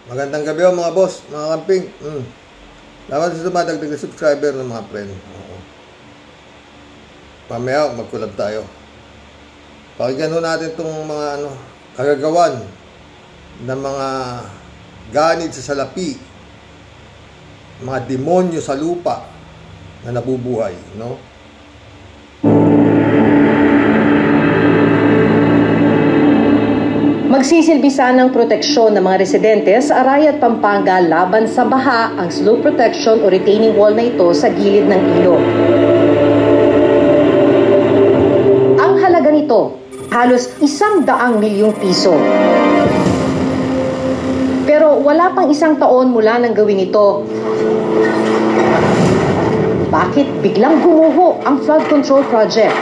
Magandang gabi mga boss, mga kamping. Dapat sa dumadagdag na subscriber ng mga friend. Mamaya magkulab tayo. Pakinggan natin itong mga kagagawan ng mga ganid sa salapi, mga demonyo sa lupa na nabubuhay, no? Magsisilbi sana ng proteksyon ng mga residente sa Arayat, Pampanga laban sa baha ang slope protection o retaining wall na ito sa gilid ng ilog. Ang halaga nito, halos 100 milyong piso. Pero wala pang isang taon mula nang gawin ito. Bakit biglang gumuho ang flood control project?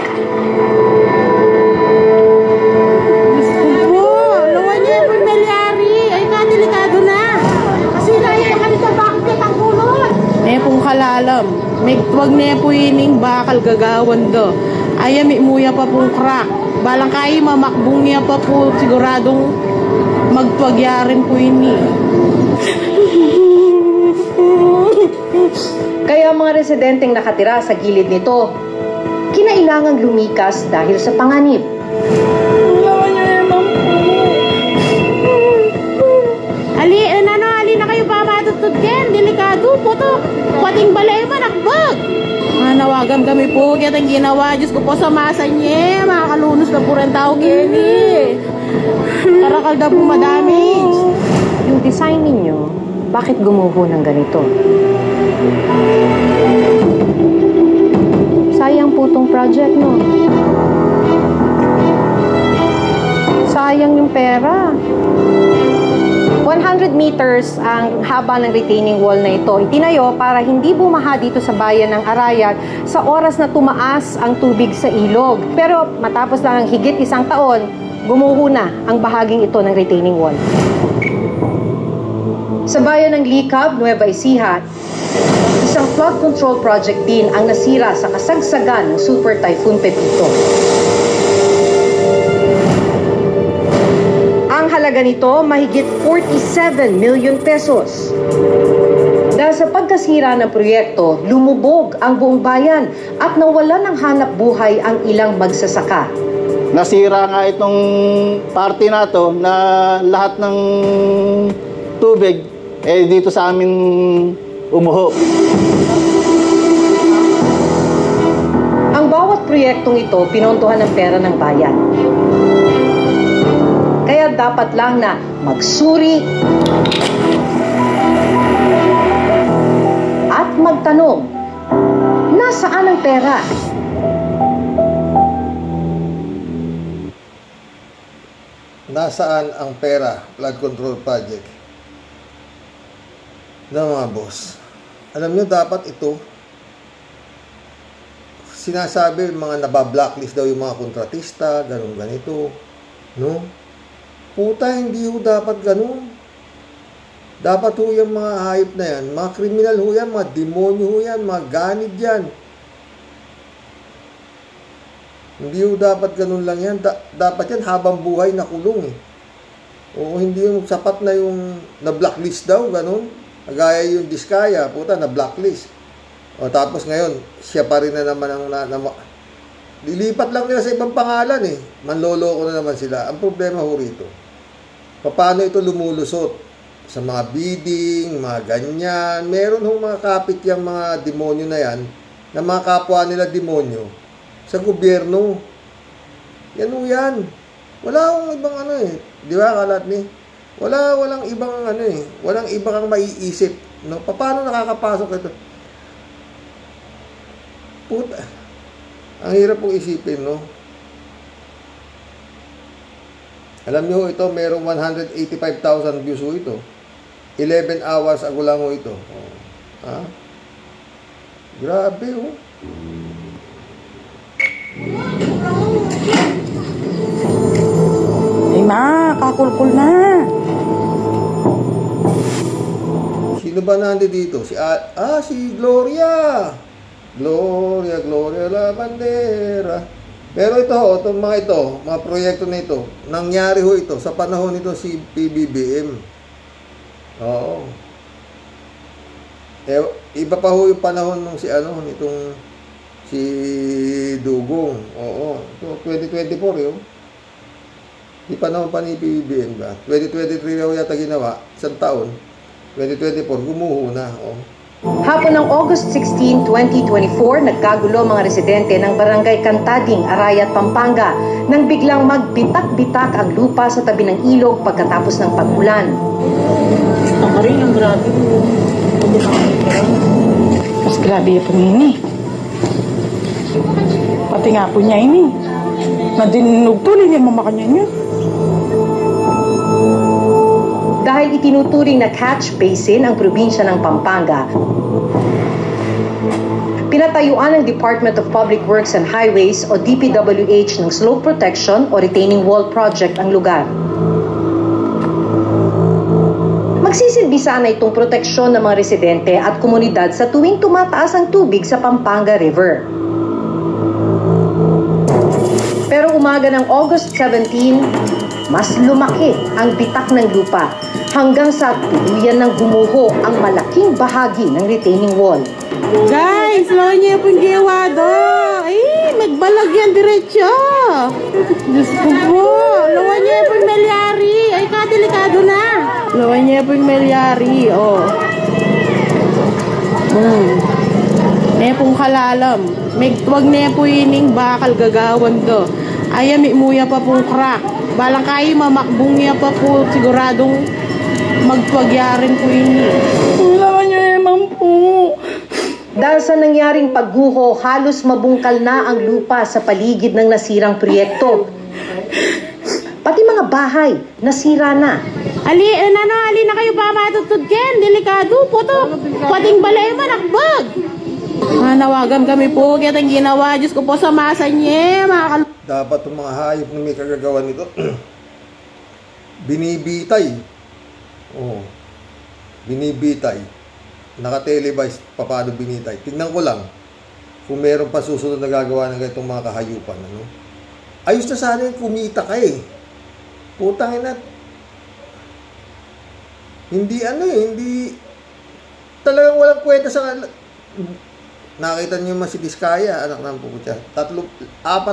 Nepong kalalam, may tuwag nepo ining bakal gagawan do. Aya may muya pa pong crack. Balang kayo mamakbong niya pa po siguradong magtuwagyarin po ini. Kaya mga residenteng nakatira sa gilid nito, kinailangang lumikas dahil sa panganib. Ali na kayo pa matutod ken, delikado po to. Pating balay man, akbag. Nawagan kami po, kaya tayong ginawa. Diyos ko po sa masa niya. Makakalunos na po rin tao gini. Karakal daw po madamage. Yung design ninyo, bakit gumuho ng ganito? Sayang po tong project, no? Sayang yung pera. 100 meters ang haba ng retaining wall na ito. Itinayo para hindi bumaha dito sa bayan ng Arayat sa oras na tumaas ang tubig sa ilog. Pero matapos lang ang higit 1 taon, gumuho na ang bahaging ito ng retaining wall. Sa bayan ng Licab, Nueva Ecija, isang flood control project din ang nasira sa kasagsagan ng Super Typhoon Pepito. Ang halaga nito, mahigit 47 million pesos. Dahil sa pagkasira ng proyekto, lumubog ang buong bayan at nawalan ng hanap buhay ang ilang magsasaka. Nasira nga itong party na to na lahat ng tubig dito sa amin umuho. Ang bawat proyektong ito, pinontohan ng pera ng bayan. Kaya dapat lang na magsuri at magtanong, nasaan ang pera? Nasaan ang pera, flood control project ng mga boss? Alam nyo, dapat ito, sinasabi mga nabablacklist daw yung mga kontratista, ganito, no? Puta, hindi ho dapat ganun. Dapat ho yung mga hayop na yan, mga kriminal ho yan, mga demonyo ho yan, mga ganid yan. Hindi ho dapat ganun lang yan. Dapat yan habang buhay na kulong eh. O hindi yung sapat na yung na-blacklist daw, ganun. Gaya yung Diskaya, puta, na-blacklist. O tapos ngayon, siya pa rin na naman ang lilipat lang nila sa ibang pangalan eh. Manloloko na naman sila. Ang problema ho rito, paano ito lumulusot? Sa mga bidding, mga ganyan. Meron hong mga kapit yung mga demonyo na yan, na mga kapwa nila demonyo, sa gobyerno. Yan ho yan. Wala akong ibang di ba kalat ni? Walang ibang walang ibang kang maiisip. No? Paano nakakapasok ito? Puta. Ang hirap pong isipin, no? Alam nyo, ito, merong 185,000 views ho ito. 11 hours ago lang ho ito. Ha? Grabe, ho. Ay ma, kakulkul na. Sino ba nandito dito? Si Gloria. Gloria la bandera. Pero ito ho, itong mga proyekto na ito, nangyari ho ito sa panahon nito si PBBM. Oo. Eh, iba pa ho yung panahon nung nitong si Dugong. Oo. So, 2024 yun. Di panahon pa ni PBBM ba? 2023 raw yata ginawa, isang taon. 2024, gumuho na. Oh. Hapon ng August 16, 2024, nagkagulo mga residente ng Barangay Cantading, Arayat, Pampanga nang biglang magbitak-bitak ang lupa sa tabi ng ilog pagkatapos ng pag-ulan. Ang rin, ang grabe. Mas grabe po ini. Pati nga po niya ini. Nadinog tuloy niya mamakanya niya. Dahil itinuturing na catch basin ang probinsya ng Pampanga, pinatayuan ng Department of Public Works and Highways o DPWH ng slope protection o retaining wall project ang lugar. Magsisilbi sana itong proteksyon ng mga residente at komunidad sa tuwing tumataas ang tubig sa Pampanga River. Pero umaga ng August 17, mas lumaki ang bitak ng lupa hanggang sa tuluyan ng gumuho ang malaking bahagi ng retaining wall. Guys, lawan niya po yung giwado. Ay, magbalag yan diretso. Diyos ko po. Lawan niya po yung melyari. Ay, kadelikado na. Lawan niya po yung melyari. Oh. May pong kalalam. Megtuwag niya po ining bakal gagawan do. Ay, muya pa pong crack. Balang kayo mamakbong niya pa po siguradong magpagyarin po ini. Lawan niya naman po. Dahil sa nangyaring pagguho, halos mabungkal na ang lupa sa paligid ng nasirang proyekto. Pati mga bahay, nasira na. Ali na kayo pa matutod ken, delikado po to. Pating balay man akbag. Nawagan kami po, kaya tayong ginawa. Diyos ko po sa masa niya. Dapat yung mga hayop na may kagagawa nito, binibitay. Oo. Binibitay. Naka-televise paano binitay. Tingnan ko lang kung meron pa susunod na gagawa ng ganitong mga kahayupan. Ano? Ayos na sana yung kumita ka eh. Putang ina. Hindi talagang walang kwenta sa nakita niyo yung si Diskaya, anak ng puputya. 4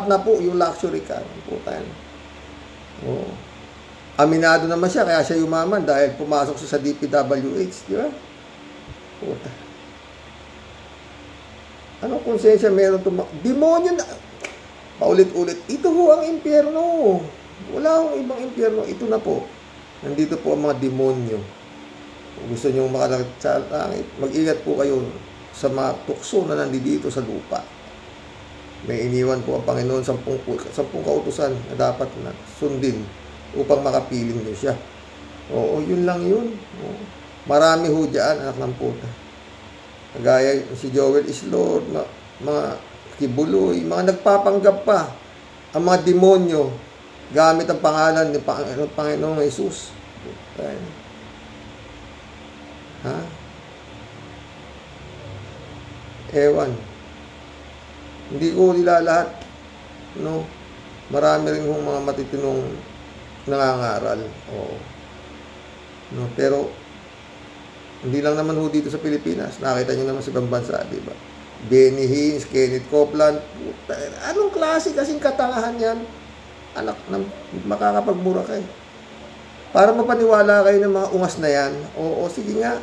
na po yung luxury car. Putang ina. Oo. Aminado naman siya, kaya siya yumaman dahil pumasok siya sa DPWH, di ba? Puta. Anong konsensya meron demonyo na paulit-ulit. Ito ho ang impyerno. Wala akong ibang impyerno. Ito na po. Nandito po ang mga demonyo. Kung gusto nyo makalakit sa langit, mag-ingat po kayo sa mga tukso na nandito sa lupa. May iniwan po ang Panginoon 10 kautusan na dapat na sundin upang makapiling nyo siya. Oo, yun lang yun. Oo. Marami ho dyan, anak ng puta. Kagaya si Joel Islord, mga Kibuloy, mga nagpapanggap pa ang mga demonyo gamit ang pangalan ni Panginoong Jesus. Ha? Ewan. Hindi ko nila lahat. No? Marami rin hong mga matitinong nangangaral. Oo. No, pero hindi lang naman ho dito sa Pilipinas. Nakita niyo naman sa ibang bansa, di ba? Benny Hinn, Kenneth Copeland. Anong klase kasing katangahan yan? Anak, makakapagmura kayo. Para mapaniwala kayo ng mga ungas na yan. Oo, sige nga.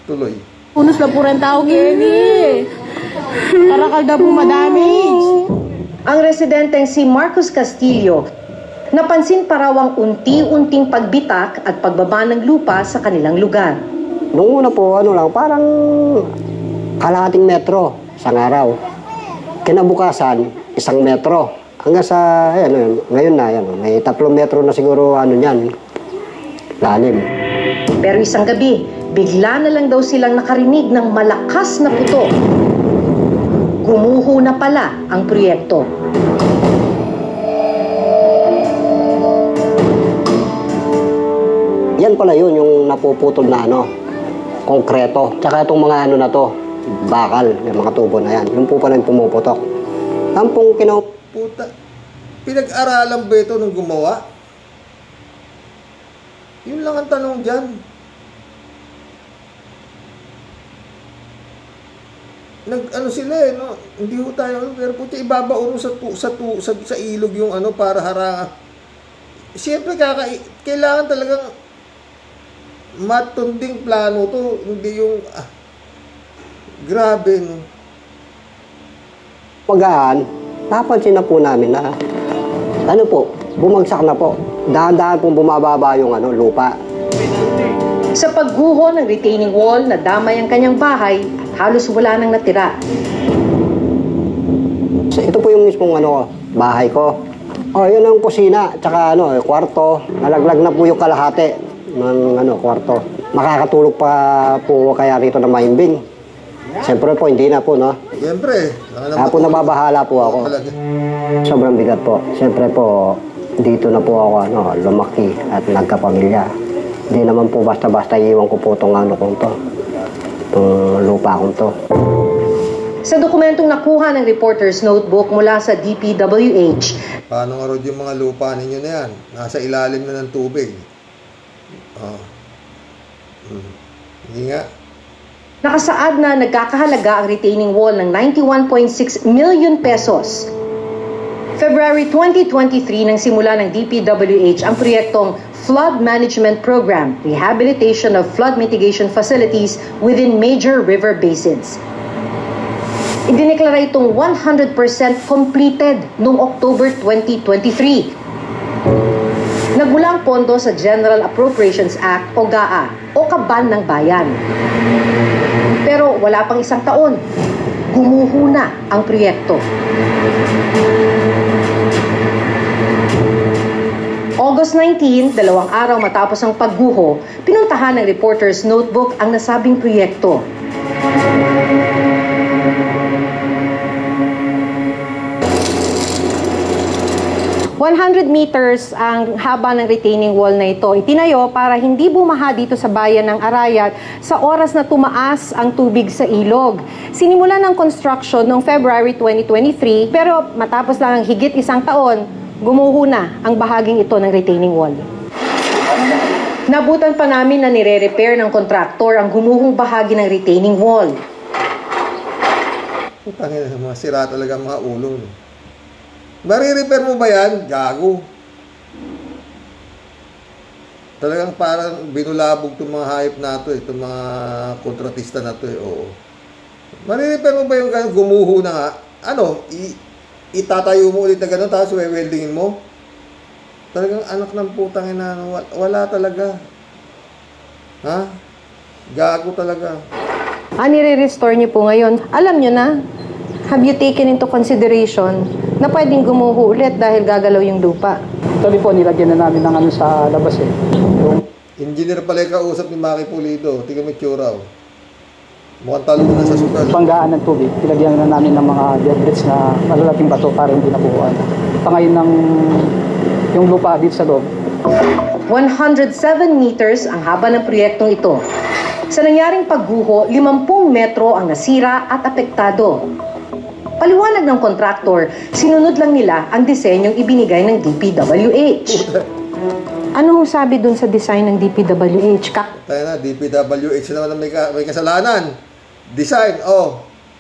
Tuloy. Unos na po rin tao gini. Karakal na po madamage. Ang residenteng si Marcos Castillo, napansin pa raw ang unti-unting pagbitak at pagbaba ng lupa sa kanilang lugar. Noong una po, parang kalahating metro sa araw. Kinabukasan, 1 metro. Hanggang sa, ngayon na, may 3 metro na siguro, lalim. Pero isang gabi, bigla na lang daw silang nakarinig ng malakas na putok. Gumuho na pala ang proyekto. Yan pala yun, yung napuputol na konkreto. Tsaka itong mga na to, bakal, yung mga tubo na yan. Yung po pala yung pumuputok. Puta, pinag-aralan ba ito nung gumawa? Yun lang ang tanong dyan. Ano sila eh, no? Hindi ko tayo, pero puti ibabaon sa ilog yung ano para harang. Siyempre kailangan talagang matunding plano to, hindi yung grabe, no? Pagaan, napansin na po namin na ano po, bumagsak na po. Dahan-dahan pong bumababa yung lupa. Sa pagguho ng retaining wall, nadamay ang kanyang bahay at halos wala nang natira. So, ito po yung mismong bahay ko. Yun ang kusina, tsaka kwarto. Nalaglag na po yung kalahati ng kwarto. Makakatulog pa po kaya rito na maimbing. Siyempre po, hindi na po, no? Siyempre. Kaya po nababahala po ako. Sobrang bigat po. Siyempre po, dito na po ako lumaki at nagkapamilya. Hindi naman po basta-basta iiwan ko po itong kong to. Itong lupa kong to. Sa dokumentong nakuha ng reporter's notebook mula sa DPWH. Paano nga rin yung mga lupa ninyo na yan? Nasa ilalim na ng tubig. Hindi nga. Nakasaad na nagkakahalaga ang retaining wall ng 91.6 million pesos. February 2023 nang simula ng DPWH ang proyektong Flood Management Program, Rehabilitation of Flood Mitigation Facilities within Major River Basins. Idineklara itong 100% completed noong October 2023. Nagmula ang pondo sa General Appropriations Act o GAA o Kaban ng Bayan. Pero wala pang isang taon, gumuho na ang proyekto. August 19, 2 araw matapos ang pagguho, pinuntahan ng reporter's notebook ang nasabing proyekto. $100 meters ang haba ng retaining wall na ito. Itinayo para hindi bumaha dito sa bayan ng Arayat sa oras na tumaas ang tubig sa ilog. Sinimulan ng construction noong February 2023 pero matapos lang ang higit isang taon, gumuho na ang bahaging ito ng retaining wall. Nabutan pa namin na nire-repair ng kontraktor ang gumuhong bahagi ng retaining wall. Putangin, mga sira talaga mga ulo. Marirepair mo ba yan? Gago. Talagang parang binulabog itong mga hayop na ito, itong mga kontratista na ito. Oo. Marirepair mo ba yung gumuho na nga? Itatayo mo ulit na gano'n, tapos weldingin mo? Talagang anak ng putang ina, wala talaga. Ha? Gago talaga. Nire-restore niyo po ngayon. Alam niyo na, have you taken into consideration na pwedeng gumuho ulit dahil gagalaw yung lupa? Actually po, nilagyan na namin ng sa labas eh. Engineer pala yung kausap ni Maki Pulido. Tingnan mo yung tsura. Mukhang talo na sa sugal. Panggaan ng tubig, nilagyan na namin ng mga deadbeds na malalaking bato para hindi nabuhuan. Pangayon ng yung lupa dito sa loob. 107 meters ang haba ng proyektong ito. Sa nangyaring pagguho, 50 metro ang nasira at apektado. Paliwanag ng kontraktor, sinunod lang nila ang disenyong ibinigay ng DPWH. Ano sabi dun sa design ng DPWH? Tayo na, DPWH naman may kasalanan. Design,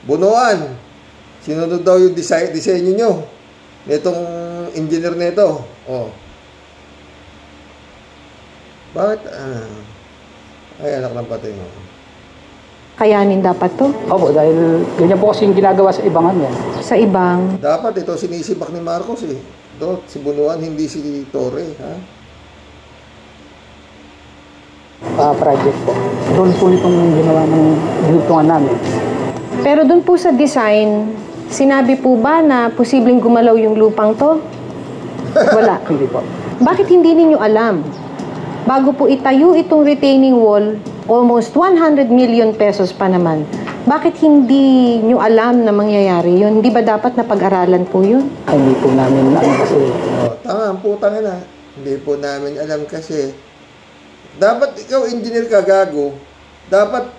bunuan. Sinunod daw yung disenyo nyo. Itong engineer nito. Bakit? Ay, anak ng patay mo. Kayanin dapat to? Opo, dahil ganyan po kasi yung ginagawa sa ibang yan. Sa ibang? Dapat ito sinisibak ni Marcos eh. Ito, si Bunuan, hindi si Torre. Ha? Project po. Doon po itong ginawa ng dinugtungan namin. Pero doon po sa design, sinabi po ba na posibleng gumalaw yung lupang to? Wala. Hindi po. Bakit hindi ninyo alam? Bago po itayo itong retaining wall, almost 100 million pesos pa naman. Bakit hindi nyo alam na mangyayari yun? Hindi ba dapat na pag-aralan po yun? Hindi po namin alam kasi. Tama, ang putang ina. Hindi po namin alam kasi. Dapat ikaw, engineer ka, gago. Dapat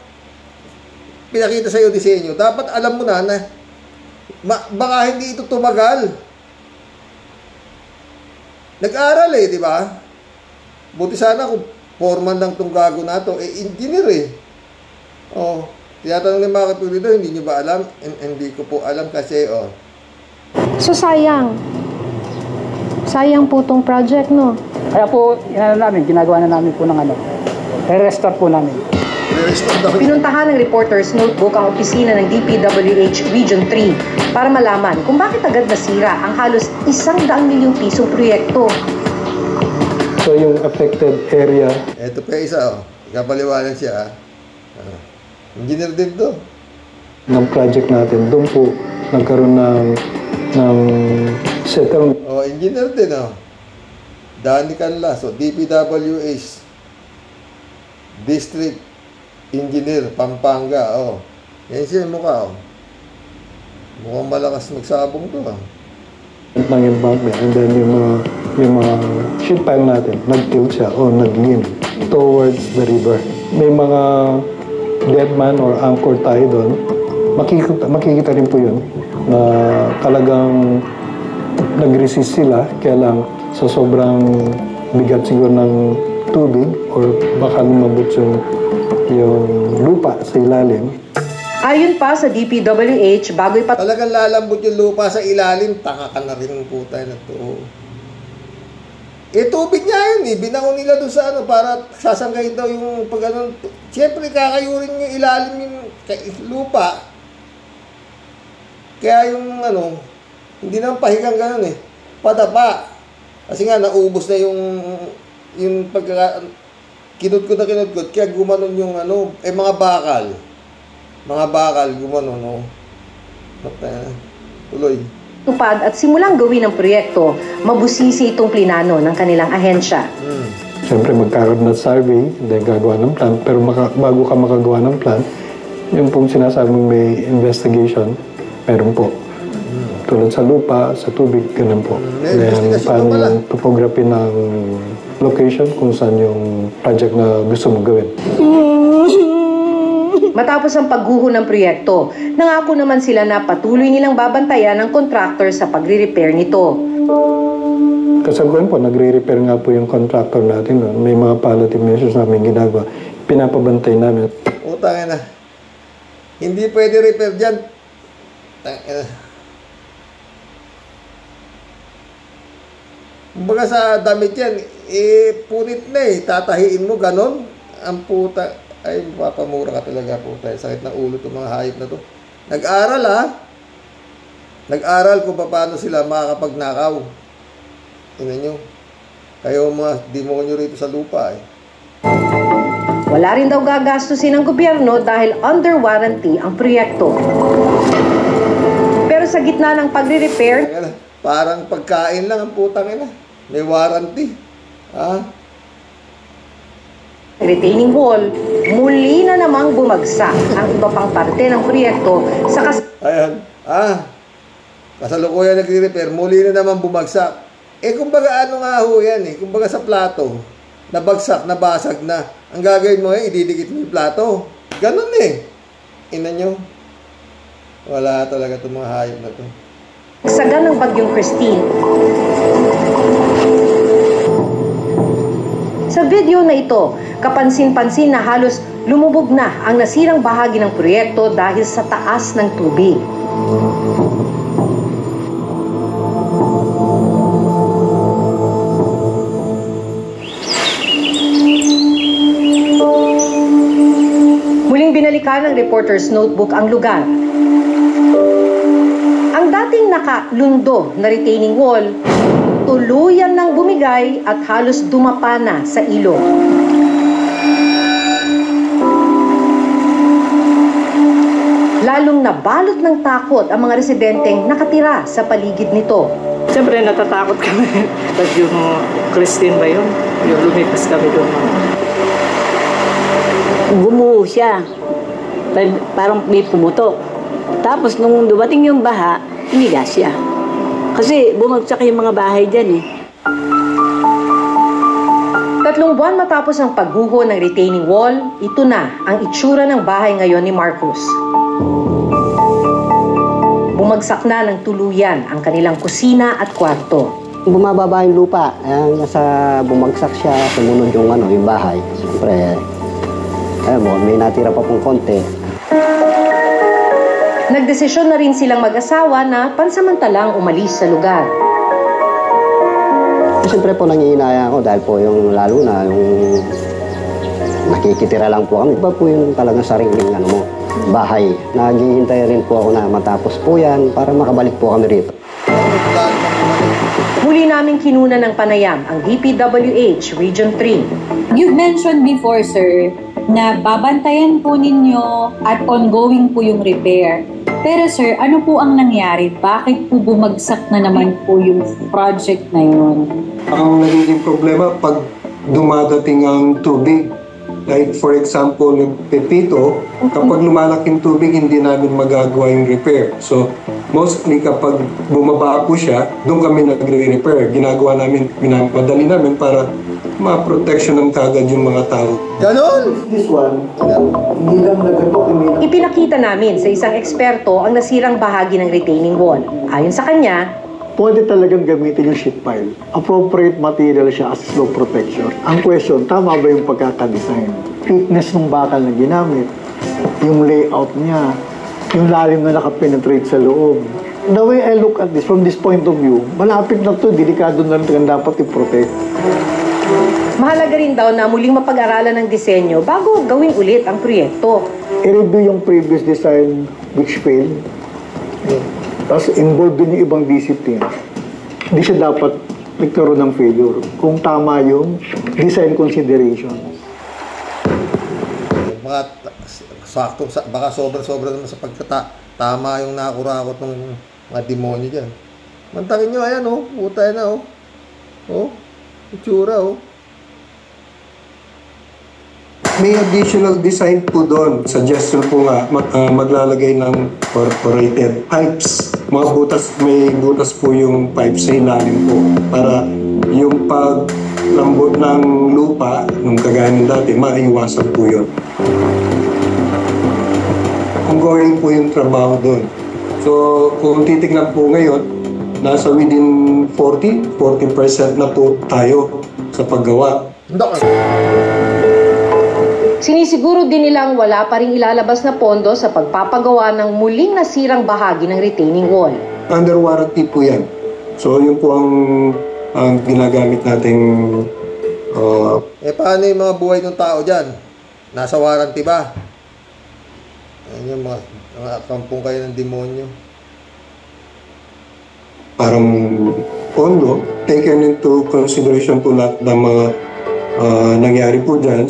pinakita sa'yo disenyo. Dapat alam mo na baka hindi ito tumagal. Nag-aral di ba? Buti sana kung foreman lang tong gago na to. Engineer eh. Oh, tinatanong ni mga kapatid dito, hindi nyo ba alam? Hindi ko po alam kasi, So sayang. Sayang po tong project, no? Kaya po, ginagawa na namin po ng re-restore po namin. Pinuntahan ng Reporter's Notebook ang opisina ng DPWH Region 3 para malaman kung bakit agad nasira ang halos 100 milyong pisong proyekto. So yung affected area. Ito pa isa, ikapaliwanag siya. Engineer din to. Ng project natin, doon po nagkaroon ng settlement. Engineer din, Danny Canlas, DPWH District Engineer, Pampanga, Yan siya yung mukha, Mukhang malakas magsabong to, Ng embankment, and then yung mga sheet pile natin, nag-tilt siya o nag-lean towards the river. May mga dead man or anchor tayo doon. Makikita rin po yun na talagang nag-resist sila, kaya lang sa sobrang bigat siguro ng tubig or baka lumabot yung lupa sa ilalim. Ayon pa sa DPWH, bago talagang lalambot yung lupa sa ilalim, taka ka na rin ang putay na to. Tubig niya yun, binangon nila doon sa para sasanggayin daw yung siyempre kakayurin yung ilalim yung lupa. Kaya yung hindi naman pahigang ganun padapa. Kasi nga naubos na yung kinudkod na kinudkod, kaya gumanon yung mga bakal. Mga bakal gumanon, tuloy. Tupad at simulang gawin ng proyekto, mabusisi itong plinano ng kanilang ahensya. Siyempre magkaroon ng survey, then gagawa ng plan, pero bago ka makagawa ng plan, yung pong sinasabing may investigation, meron po. Tulad sa lupa, sa tubig, ganun po. Then paano yung topography ng location kung saan yung project na gusto mong gawin. Matapos ang pagguho ng proyekto, nangako naman sila na patuloy nilang babantayan ng contractor sa pagre-repair nito. Kasaguhan po, nagre-repair nga po yung contractor natin. May mga palliative measures namin ginagawa. Pinapabantay namin. Tangina na. Hindi pwede repair dyan. Tangina. Kumbaga sa damit yan, punit na tatahiin mo, ganon. Ang puta. Ay, mapapamura ka talaga po tayo. Sakit ng ulo itong mga hayop na to. Nag-aral Nag-aral kung paano sila makakapagnakaw. Tingnan nyo. Kayo mga demonyo rito sa lupa Wala rin daw gagastusin ng gobyerno dahil under warranty ang proyekto. Pero sa gitna ng pagre-repair, parang pagkain lang ang putang ina. May warranty. retaining wall, muli na namang bumagsak ang iba pang parte ng proyekto sa Ayan. Kasalukuyan nagre-repair, muli na naman bumagsak. Kumbaga nga ho yan kumbaga sa plato, nabagsak, nabasag na. Ang gagawin mo ididikit mo yung plato. Ganun Ina nyo. Wala talaga itong mga hayop na to. Sagan ng bagyong Christine. Sa video na ito, kapansin-pansin na halos lumubog na ang nasirang bahagi ng proyekto dahil sa taas ng tubig. Muling binalikan ng Reporter's Notebook ang lugar. Ang dating nakalundo na retaining wall, tuluyan ng bumigay at halos dumapa na sa ilog. Lalong nabalot ng takot ang mga residenteng nakatira sa paligid nito. Siyempre natatakot kami. Pag yung Christine ba yun? Yung lumipas kami doon. Gumuho siya. Parang may pumutok. Tapos nung dumating yung baha, iniga siya. Kasi bumagsak yung mga bahay dyan 3 buwan matapos ang pagguho ng retaining wall, ito na ang itsura ng bahay ngayon ni Marcos. Bumagsak na ng tuluyan ang kanilang kusina at kwarto. Bumababa yung lupa, bumagsak siya, sumunod yung yung bahay. Siyempre, may natira pa pong konti. Nagdesisyon na rin silang mag-asawa na pansamantalang umalis sa lugar. Siyempre po nangihinaya ako dahil po yung lalo na yung nakikitira lang po kami. Iba po yung talagang sariling bahay. Naghihintay rin po ako na matapos po yan para makabalik po kami rito. Muli namin kinuna ng panayam ang DPWH Region 3. You've mentioned before, sir, na babantayan po ninyo at ongoing po yung repair. Pero sir, ano po ang nangyari? Bakit po bumagsak na naman po yung project na yun? Ang nagiging problema pag dumadating ang tubig, like for example, yung Pepito, kapag lumalaking tubig, hindi namin magagawa yung repair. So, mostly kapag bumaba po siya, doon kami nagre-repair. Ginagawa namin, minamadali namin para ma-protection ng kagad yung mga tao. Ganon! This one, hindi lang nag-document. Ipinakita namin sa isang eksperto ang nasirang bahagi ng retaining wall. Ayon sa kanya, pwede talagang gamitin yung sheet pile. Appropriate material siya as slope protection. Ang question, tama ba yung pagkakadesign? Thickness ng bakal na ginamit, yung layout niya, yung lalim na nakapenetrate sa loob. The way I look at this, from this point of view, malapit na to, delikado na rin dapat i-protect. mahalaga rin daw na muling mapag-aralan ng disenyo bago gawin ulit ang proyekto. I-review yung previous design which failed. Tapos involved din yung ibang discipline. Hindi siya dapat nagkaroon ng failure kung tama yung design consideration. Mga sakto, baka sobra-sobra naman sa tama yung nakurakot ng mga demonyo dyan. Mantakin nyo, ayan oh, puta na oh. Oh, itsura oh. May additional design po doon. Suggestion po nga, maglalagay ng perforated pipes. Mga butas, may butas po yung pipes sa ilalim po. Para yung paglambot ng lupa, nung kagaya ng dati, maiwasan po yun. Ongoing po yung trabaho doon. So, kung titignan po ngayon, nasa within 40% na po tayo sa paggawa. Sinisiguro din nilang wala pa rin ilalabas na pondo sa pagpapagawa ng muling nasirang bahagi ng retaining wall. Under warranty po yan. So, yun po ang ginagamit nating... paano yung mga buhay ng tao dyan? Nasa warranty ba? Ayan yung mga kampong kayo ng demonyo. Parang pondo, taken into consideration po lahat ng mga nangyari po dyan.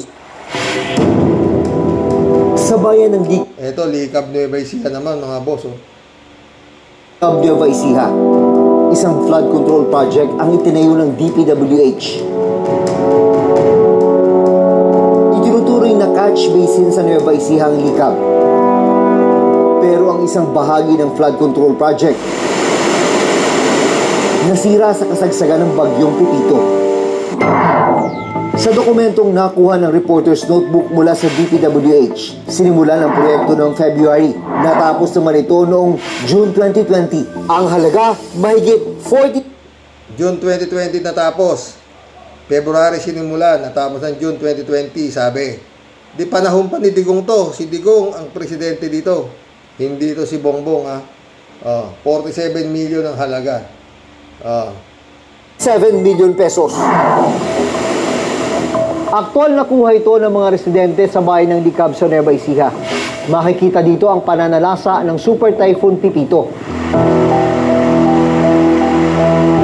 Sa bayan ng Ito, Likab Nueva Ecija naman, mga boss. Oh. Likab Nueva Ecija, isang flood control project ang itinayo ng DPWH. Itinuturing na catch basin sa Nueva Ecija ang Likab. Pero ang isang bahagi ng flood control project nasira sa kasagsagan ng bagyong Pepito. Sa dokumentong nakuha ng reporter's notebook mula sa DPWH, sinimulan ang proyekto noong February. Natapos naman ito noong June 2020. Ang halaga, mahigit 40... June 2020 natapos. February sinimulan, natapos ng June 2020, sabi. Di panahon pa ni Digong to. Si Digong ang presidente dito. Hindi to si Bongbong ha. 47 million ang halaga. 7 million pesos. Aktual na kuha ito ng mga residente sa bayan ng Likab sa Nueva Ecija. Makikita dito ang pananalasa ng Super Typhoon Pepito.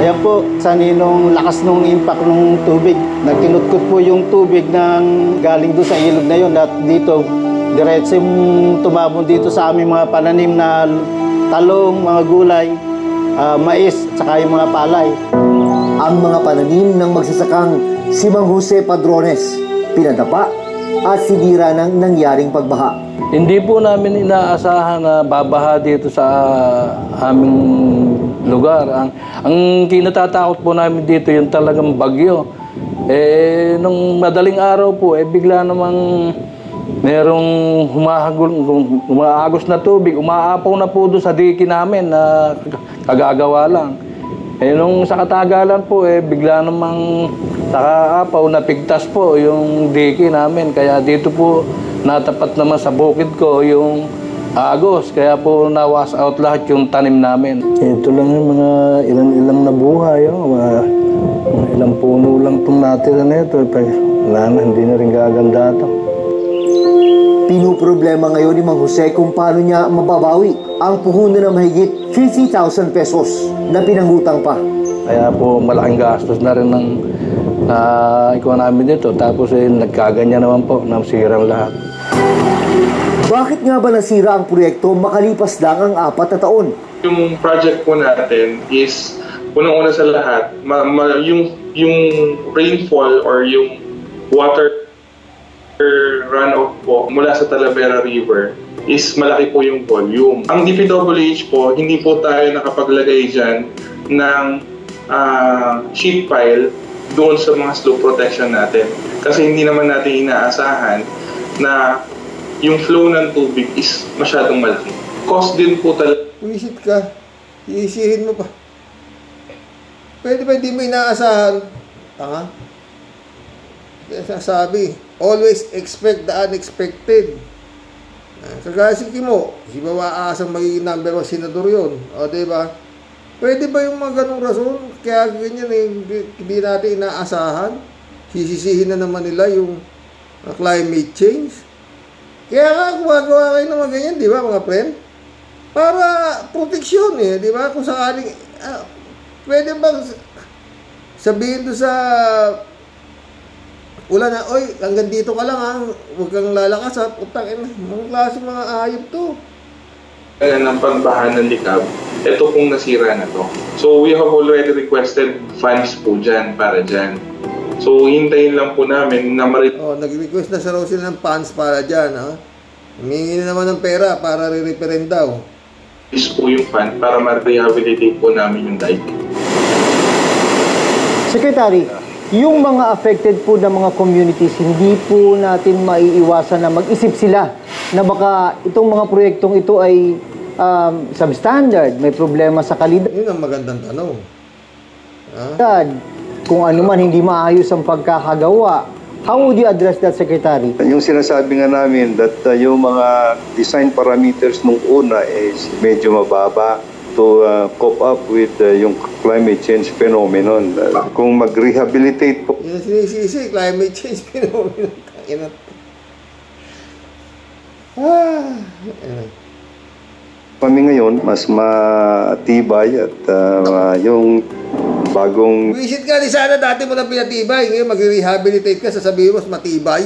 Ayan po, sa ninong lakas ng impact ng tubig. Nagkinutkot po yung tubig ng galing doon sa ilog na yun. At dito, diretso tumabon dito sa aming mga pananim na talong, mga gulay, mais, saka yung mga palay. Ang mga pananim ng magsasakang si Mang Jose Padrones, pinadapa at sinira ng nangyaring pagbaha. Hindi po namin inaasahan na babaha dito sa aming lugar. Ang kinatatakot po namin dito yung talagang bagyo. Nung madaling araw po, bigla namang merong umaagos na tubig, umaapaw na po doon sa diki namin na kagagawa lang. Nung sa katagalan po, bigla namang nakaapaw, napigtas po yung diki namin. Kaya dito po, natapat naman sa bukid ko yung agos. Kaya po na-wash out lahat yung tanim namin. Ito lang yung mga ilang na buhay. Mga ilang puno lang itong natira na ito. Wala na, hindi na rin gaganda ito. Pinoproblema ngayon ni Mang Jose kung paano niya mababawi ang puhunan ng mahigit 50,000 pesos na pinangutang pa. Kaya po malaking gastos na rin ng ikuha namin dito. Tapos nagkaganya naman po, nasirang lahat. Bakit nga ba nasira ang proyekto makalipas lang ang 4 na taon? Yung project po natin is, unang-una sa lahat, yung rainfall or yung water runoff po mula sa Talavera River is malaki po yung volume. Ang DPWH po, hindi po tayo nakapaglagay dyan ng sheet pile doon sa mga slope protection natin. Kasi hindi naman natin inaasahan na yung flow ng tubig is masyadong malaki. Cost din po talaga. Wisit ka, iisihin mo pa. Pwede ba hindi mo inaasahan? Tanga. Sasabi, always expect the unexpected. Kagaya si Kimo, si ba maaasang magiging number 1 senador yun? O, diba? Pwede ba yung mga ganong rason? Kaya ganyan hindi natin inaasahan. Sisisihin na naman nila yung climate change. Kaya nga, gumagawa kayo ng mga ganyan, di ba mga friend? Para proteksyon di ba? Kung sakaling, pwede bang sabihin doon sa ulan na, oy, hanggang dito ka lang huwag kang lalakas utang mga klase mga ayop to. Kaya ng pagbaha ng likab, ito pong nasira na to. So we have already requested funds po dyan, para dyan. So hintayin lang po namin na nag-request na sa raw sila ng funds para dyan. Humingi na naman ng pera para re-referend daw. Is po yung fund para ma-rehabilitate po namin yung dike. Secretary, yung mga affected po ng mga communities, hindi po natin maiiwasan na mag-isip sila na baka itong mga proyektong ito ay substandard, may problema sa kalidad. Yun ang magandang tanong. Kung ano man hindi maayos ang pagkakagawa, how would you address that, Secretary? Yung sinasabi nga namin that yung mga design parameters nung una is medyo mababa to cope up with yung climate change phenomenon. Kung mag-rehabilitate po. Yung sinisisi, climate change phenomenon. Kami ngayon, mas matibay at yung bagong... Visit ka ni sana dati mo na pinatibay. Ngayon mag-rehabilitate ka, sasabihin mo, mas matibay.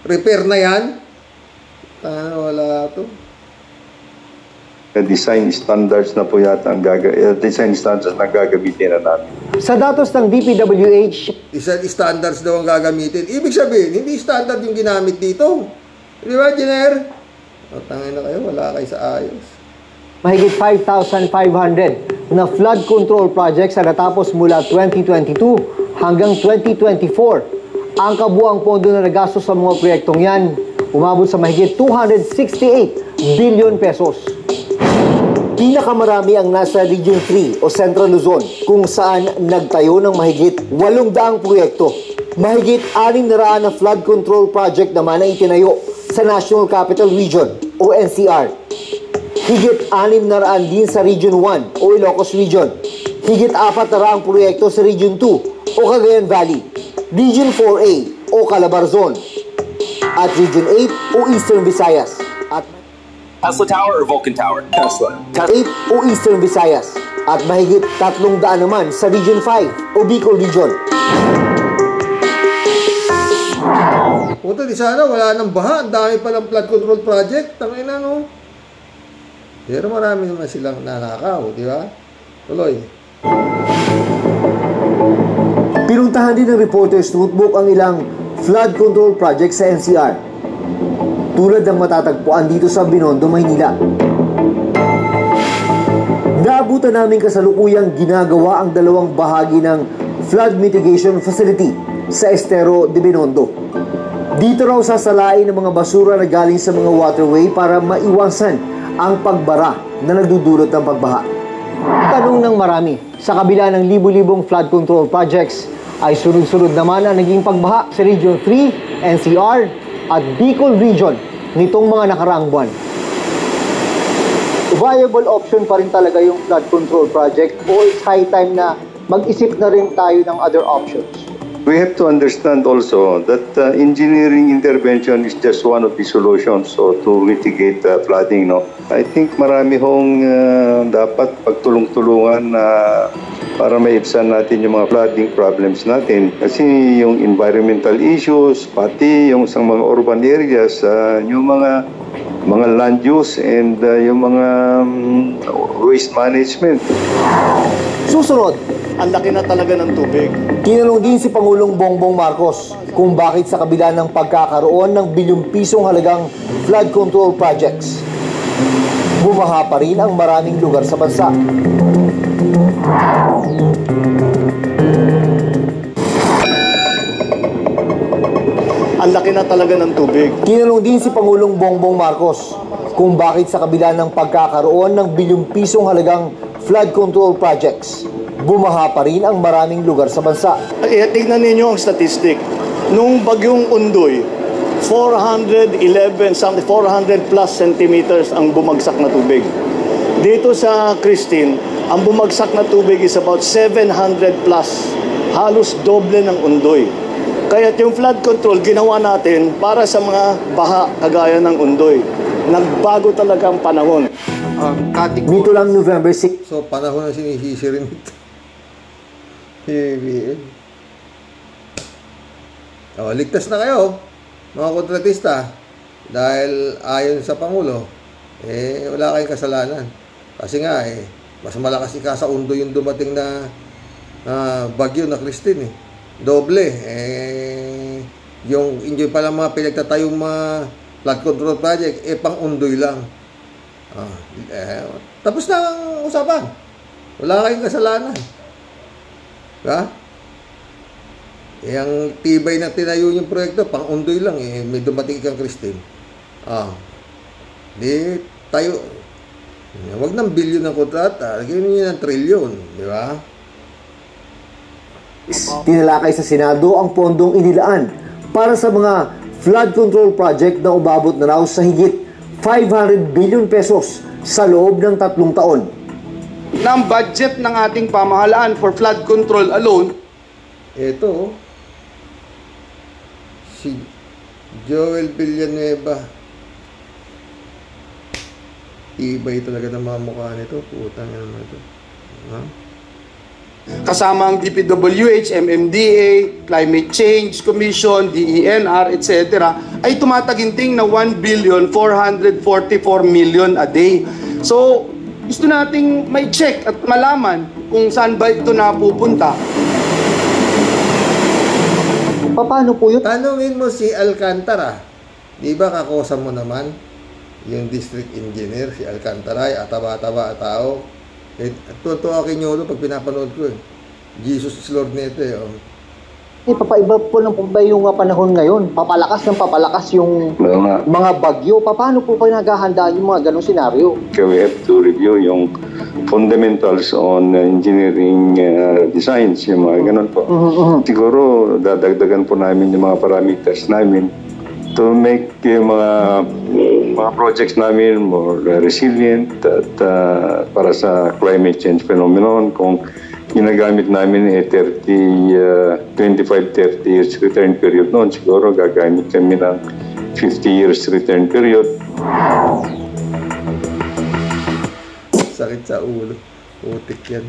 Repair na yan. Wala to. Design standards na po yata ang design standards na gagamitin na namin. Sa datos ng DPWH, design standards daw ang gagamitin. Ibig sabihin, hindi standard yung ginamit dito. Di ba, Jenner? Tangin na kayo, wala kayo sa ayos. Mahigit 5,500 na flood control projects na natapos mula 2022 hanggang 2024. Ang kabuang pondo na nagastos sa mga proyektong yan, umabot sa mahigit 268 billion pesos. Pinakamarami ang nasa Region 3 o Central Luzon kung saan nagtayo ng mahigit 800 proyekto. Mahigit 600 na flood control project naman ang itinayo sa National Capital Region o NCR. Higit 600 din sa Region 1 o Ilocos Region. Higit 400 proyekto sa Region 2 o Cagayan Valley. Region 4A o Calabarzon. At Region 8 o Eastern Visayas. At Tesla Tower or Vulcan Tower? Tesla. 8 o Eastern Visayas. At mahigit 300 naman sa Region 5 o Bicol Region. Puta, di sana wala nang baha. Ang dami palang flood control project. Tangin na, no? Pero marami naman silang nanakaw, di ba? Tuloy. Pinuntahan din ng Reporters Notebook ang ilang flood control project sa NCR. Tulad ng matatagpuan dito sa Binondo, Maynila. Naabutan namin kasalukuyang ginagawa ang dalawang bahagi ng flood mitigation facility sa Estero de Binondo. Dito raw sasalain ng mga basura na galing sa mga waterway para maiwasan ang pagbara na nagdudulot ng pagbaha. Tanong ng marami, Sa kabila ng libu-libong flood control projects, ay sunod-sunod naman ang naging pagbaha sa Region 3, NCR at Bicol Region nitong mga nakaraang buwan. Viable option pa rin talaga yung flood control project o it's high time na mag-isip na rin tayo ng other options? We have to understand also that engineering intervention is just one of the solutions to mitigate flooding. No? I think marami hong dapat pagtulong-tulungan para maibsan natin yung mga flooding problems natin. Kasi yung environmental issues, pati yung sa mga urban areas, yung mga land use and yung mga waste management. Susunod, ang laki na talaga ng tubig. Tinanong din si Pangulong Bongbong Marcos kung bakit sa kabila ng pagkakaroon ng bilyong-pisong halagang flood control projects, bumaha pa rin ang maraming lugar sa bansa. Ang laki na talaga ng tubig. Tinanong din si Pangulong Bongbong Marcos kung bakit sa kabila ng pagkakaroon ng bilyong-pisong halagang flood control projects, bumaha pa rin ang maraming lugar sa bansa. Tignan ninyo ang statistic. Nung bagyong Undoy, 400 plus centimeters ang bumagsak na tubig. Dito sa Christine, ang bumagsak na tubig is about 700 plus. Halos doble ng Undoy. Kaya yung flood control, ginawa natin para sa mga baha kagaya ng Undoy. Nagbago talaga ang panahon. Dito lang November 6. So, panahon na sinisisi rin ito. PBBM. Oh, ligtas na kayo, mga kontratista. Dahil ayon sa Pangulo, wala kayong kasalanan. Kasi nga, mas malakas ika sa Undoy yung dumating na bagyo na Christine. Doble. Yung enjoy pa lang mga pinagtatayong mga flood control project, pang Undoy lang. Tapos na ang usapan. Wala kayong kasalanan. Ha? Ang tibay na tinayo yung proyekto, pang Undoy lang may dumating kang Christine. Di tayo, wag ng bilyon ng kontrata, lagyan niyo ng trilyon, di ba? Tinalakay sa Senado ang pondong inilaan para sa mga flood control project na umabot na raw sa higit 500 billion pesos sa loob ng 3 taon. Ng budget ng ating pamahalaan for flood control alone. Ito, si Joel Villanueva. Ibay talaga ng mga mukha nito. Putang ina naman ito. Kasama ang DPWH, MMDA, Climate Change Commission, DENR, etc. ay tumataginting na 1,444 million a day. So, gusto nating may check at malaman kung saan ba ito napupunta. Paano po yun? Tanungin mo si Alcantara. Di ba kakosa mo naman yung district engineer, si Alcantara, ataba-ataba tao. Totoo akin yun pag pinapanood ko Jesus is Lord nito Papaiba po ng yung panahon ngayon. Papalakas ng papalakas yung mga bagyo. Paano po kayo naghahandaan yung mga ganong senaryo? We have to review yung fundamentals on engineering designs, yung mga ganon po. Siguro, dadagdagan po namin yung mga parameters namin to make yung mga projects namin more resilient at para sa climate change phenomenon. Kung ginagamit namin 25-30 years return period noon, siguro gagamit kami ng 50 years return period. Sakit sa ulo. Putik yan.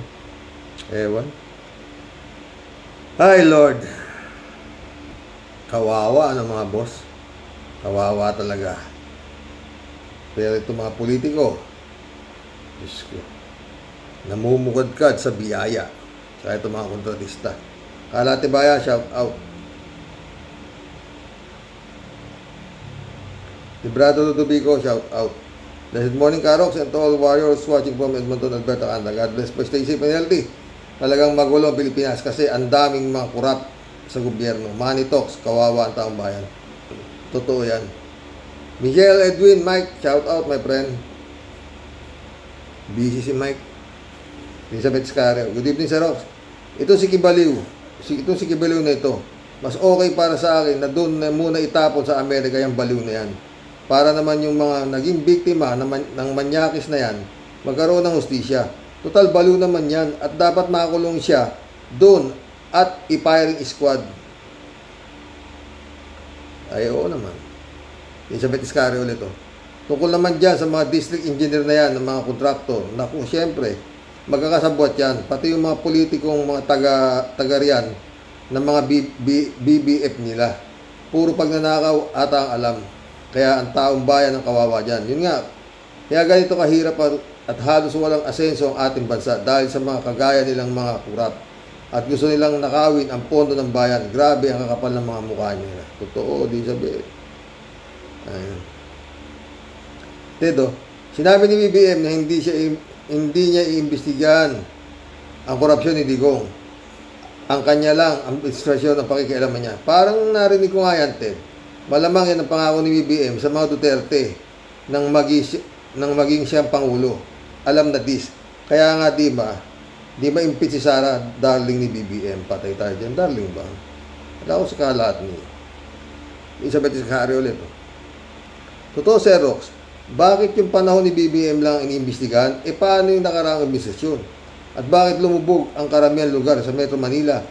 Ewan. Hi Lord. Kawawa ng mga boss. Kawawa talaga. Pero itong mga politiko, Diyos ko, namumukadkad sa biyaya. Kaya itong mga kontratista. Kalatibaya, shout out. Librado Ludovico, shout out. Blessed morning, Karoks, and to all warriors watching from Edmonton, Alberta, Canada. God bless po. Stay safe and healthy. Talagang magulo ang Pilipinas kasi ang daming mga kurap sa gobyerno. Money talks, kawawa ang taong bayan. Totoo yan. Miguel Edwin, Mike, shout out my friend. Busy si Mike. Elizabeth Scario. Good evening, Sir Rox. Ito si Kibaliw. Ito si Kibaliw na ito. Mas okay para sa akin na doon na muna itapon sa Amerika yung baliw na yan. Para naman yung mga naging biktima ng manyakis na yan, magkaroon ng hustisya. Total baliw naman yan at dapat makulong siya doon at i-firing squad. Ay, oo naman. Elizabeth Iscario ulit ito. Tungkol naman dyan sa mga district engineer na yan, ng mga kontraktor, naku, siyempre, magkakasabwat yan. Pati yung mga politikong mga taga riyan ng mga BBF nila. Puro pagnanakaw ata ang alam. Kaya ang taong bayan ang kawawa dyan. Yun nga, kaya ganito kahirap at halos walang asenso ang ating bansa dahil sa mga kagaya nilang mga kurap. At gusto nilang nakawin ang pondo ng bayan. Grabe ang kakapal ng mga mukha nila. Totoo, di sabi. Ayun. Tedo, sinabi ni BBM na hindi niya iimbestigahan ang korupsyon ni Digong. Ang kanya lang, ang administrasyon ang pakikialaman niya. Parang narinig ko nga yan, Ted. Malamang yan ang pangako ni BBM sa mga Duterte nang maging siyang Pangulo. Alam na this. Kaya nga, di ba impeach si Sara, darling ni BBM. Patay tayo dyan, darling ba? Wala ko sa kalat ni Elizabeth Iscario ulit. Totoo, Sir Rox, bakit yung panahon ni BBM lang iniimbestigahan? Paano yung nakaraang administrasyon? At bakit lumubog ang karamihan lugar sa Metro Manila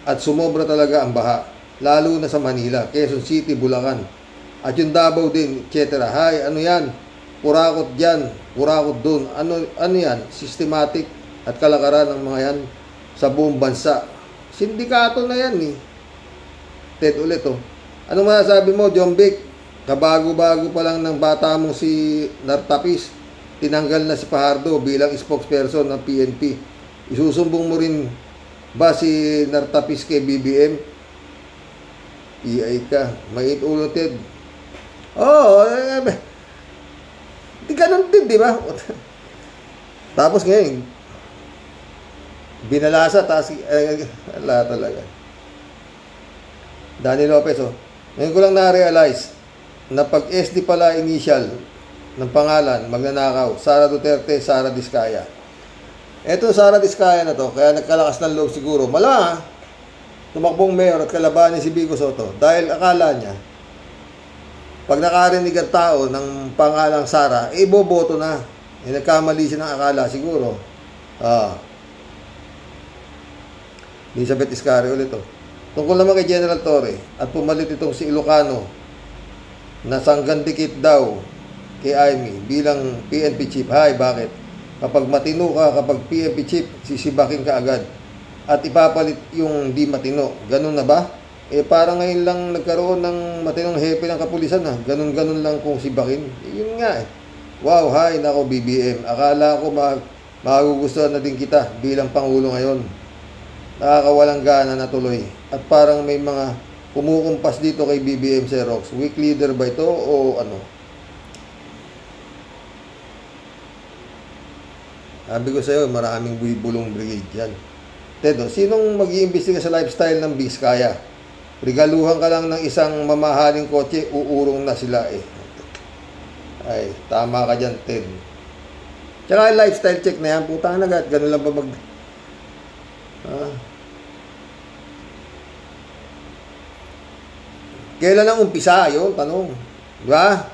at sumobra talaga ang baha, lalo na sa Manila, Quezon City, Bulacan, at yung Davao din, etc. Hay, ano yan? Kurakot dyan, kurakot dun. Ano yan? Systematic at kalakaran ng mga yan sa buong bansa. Sindikato na yan eh. Ted ulit oh. Anong masasabi mo, John Vic? Kabago-bago pa lang ng bata mong si Nartapis, tinanggal na si Fajardo bilang spokesperson ng PNP. Isusumbong mo rin ba si Nartapis kay BBM? PI ka. Mait ulo, Ted. Oo. Di ganun din, di ba? Tapos ngayon, binalasa, ala talaga. Danny Lopez, oh. Ngayon ko lang na-realize na pag SD pala initial ng pangalan, magnanakaw, Sara Duterte, Sara Diskaya. Eto Sara Diskaya na to, kaya nagkalakas ng loob siguro. Mala, tumakbong mayor at kalabanin si Vico Soto dahil akala niya, pag nakarinig ang tao ng pangalang Sara, iboboto na. Nagkamali siya ng akala siguro. Elizabeth Iscario ulit to. Tungkol naman kay General Torre at pumalit itong si Ilocano na sanggandikit daw kay Amy bilang PNP chief. Hay, bakit? Kapag matino ka, kapag PNP chief, sisibakin ka agad. At ipapalit yung di matino. Ganun na ba? Parang ngayon lang nagkaroon ng matinong hepe ng kapulisan ha. Ganun lang kung sibakin. Yun nga eh. Wow, hay, nako BBM. Akala ko magugustuhan na din kita bilang Pangulo ngayon. Nakakawalang gana na tuloy. At parang may mga kumukumpas dito kay BBM Sir Rox. Weak leader ba ito o ano? Sabi ko sa'yo, maraming bulong brigade yan. Tedo, sinong mag-iimbestiga sa lifestyle ng Biskaya? Regaluhan ka lang ng isang mamahaling kotse, uurong na sila eh. Ay, tama ka dyan, Ted. Tsaka lifestyle check na yan, putang nagat, ganun lang ba Kailan ang umpisa? Yun, tanong. Diba?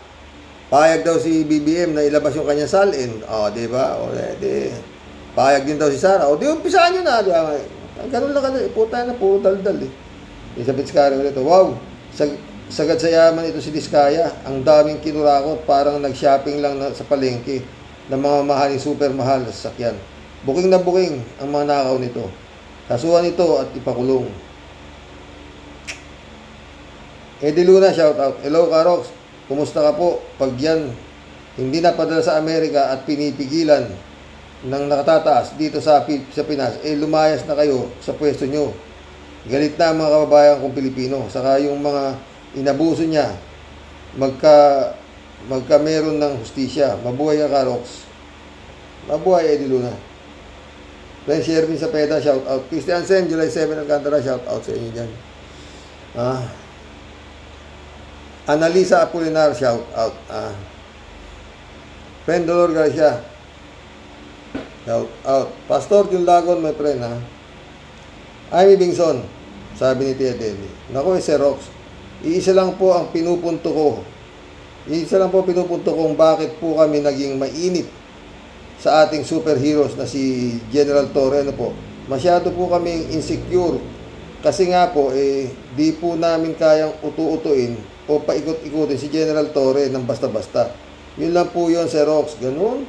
Payag daw si BBM na ilabas yung kanyang salin. Diba? Di. Payag din daw si Sara. Di, umpisaan nyo na. Diba? Ganun lang ka. Puta na, puro daldal eh. Elizabeth Iscario ulit. Wow! Sagad sa yaman ito si Diskaya. Ang daming kinurakot. Parang nag-shopping lang sa palengke ng mga mahaling super mahal na sasakyan. Buking na buking ang mga nakaw nito. Kasuhan ito at ipakulong. Eddie Luna, shout out. Hello, Karox. Kumusta ka po? Pag yan hindi napadala sa Amerika at pinipigilan ng nakatataas dito sa Pinas, lumayas na kayo sa pwesto nyo. Galit na ang mga kababayan kong Pilipino. Saka yung mga inabuso niya, magka meron ng hustisya. Mabuhay ka, Karox. Mabuhay, Eddie Luna. Ben Sherwin sa Peda, shout out. Christian Sen, July 7, Alcantara, shout out sa inyo dyan. Analisa Apolinar, shout out. Friend Dolor Garcia, Shout out. Pastor Junlagon, my friend, ha? Amy Bingson, sabi ni Tia Deli. Naku, Sir Rox, iisa lang po ang pinupunto ko. Iisa lang po pinupunto kung bakit po kami naging mainit sa ating superheroes na si General Torre. Ano po? Masyado po kaming insecure. Kasi nga po, di po namin kayang utu-utuin o paikot-ikutin si General Torre ng basta-basta. Yun lang po yun, Sir Rox. Ganun.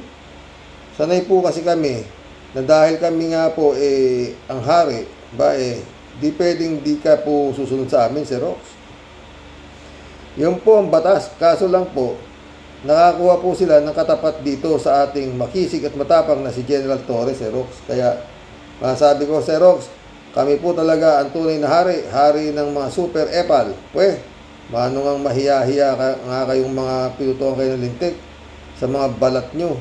Sanay po kasi kami na dahil kami nga po ang hari, di pwedeng di ka po susunod sa amin, Sir Rox. Yun po ang batas. Kaso lang po, nakakuha po sila ng katapat dito sa ating makisig at matapang na si General Torre, Sir Rox. Kaya, masabi ko, Sir Rox, kami po talaga ang tunay na hari, hari ng mga super epal. Mano ngang mahiya-hiya nga kayong mga pinutuan kayo ng lintik sa mga balat nyo.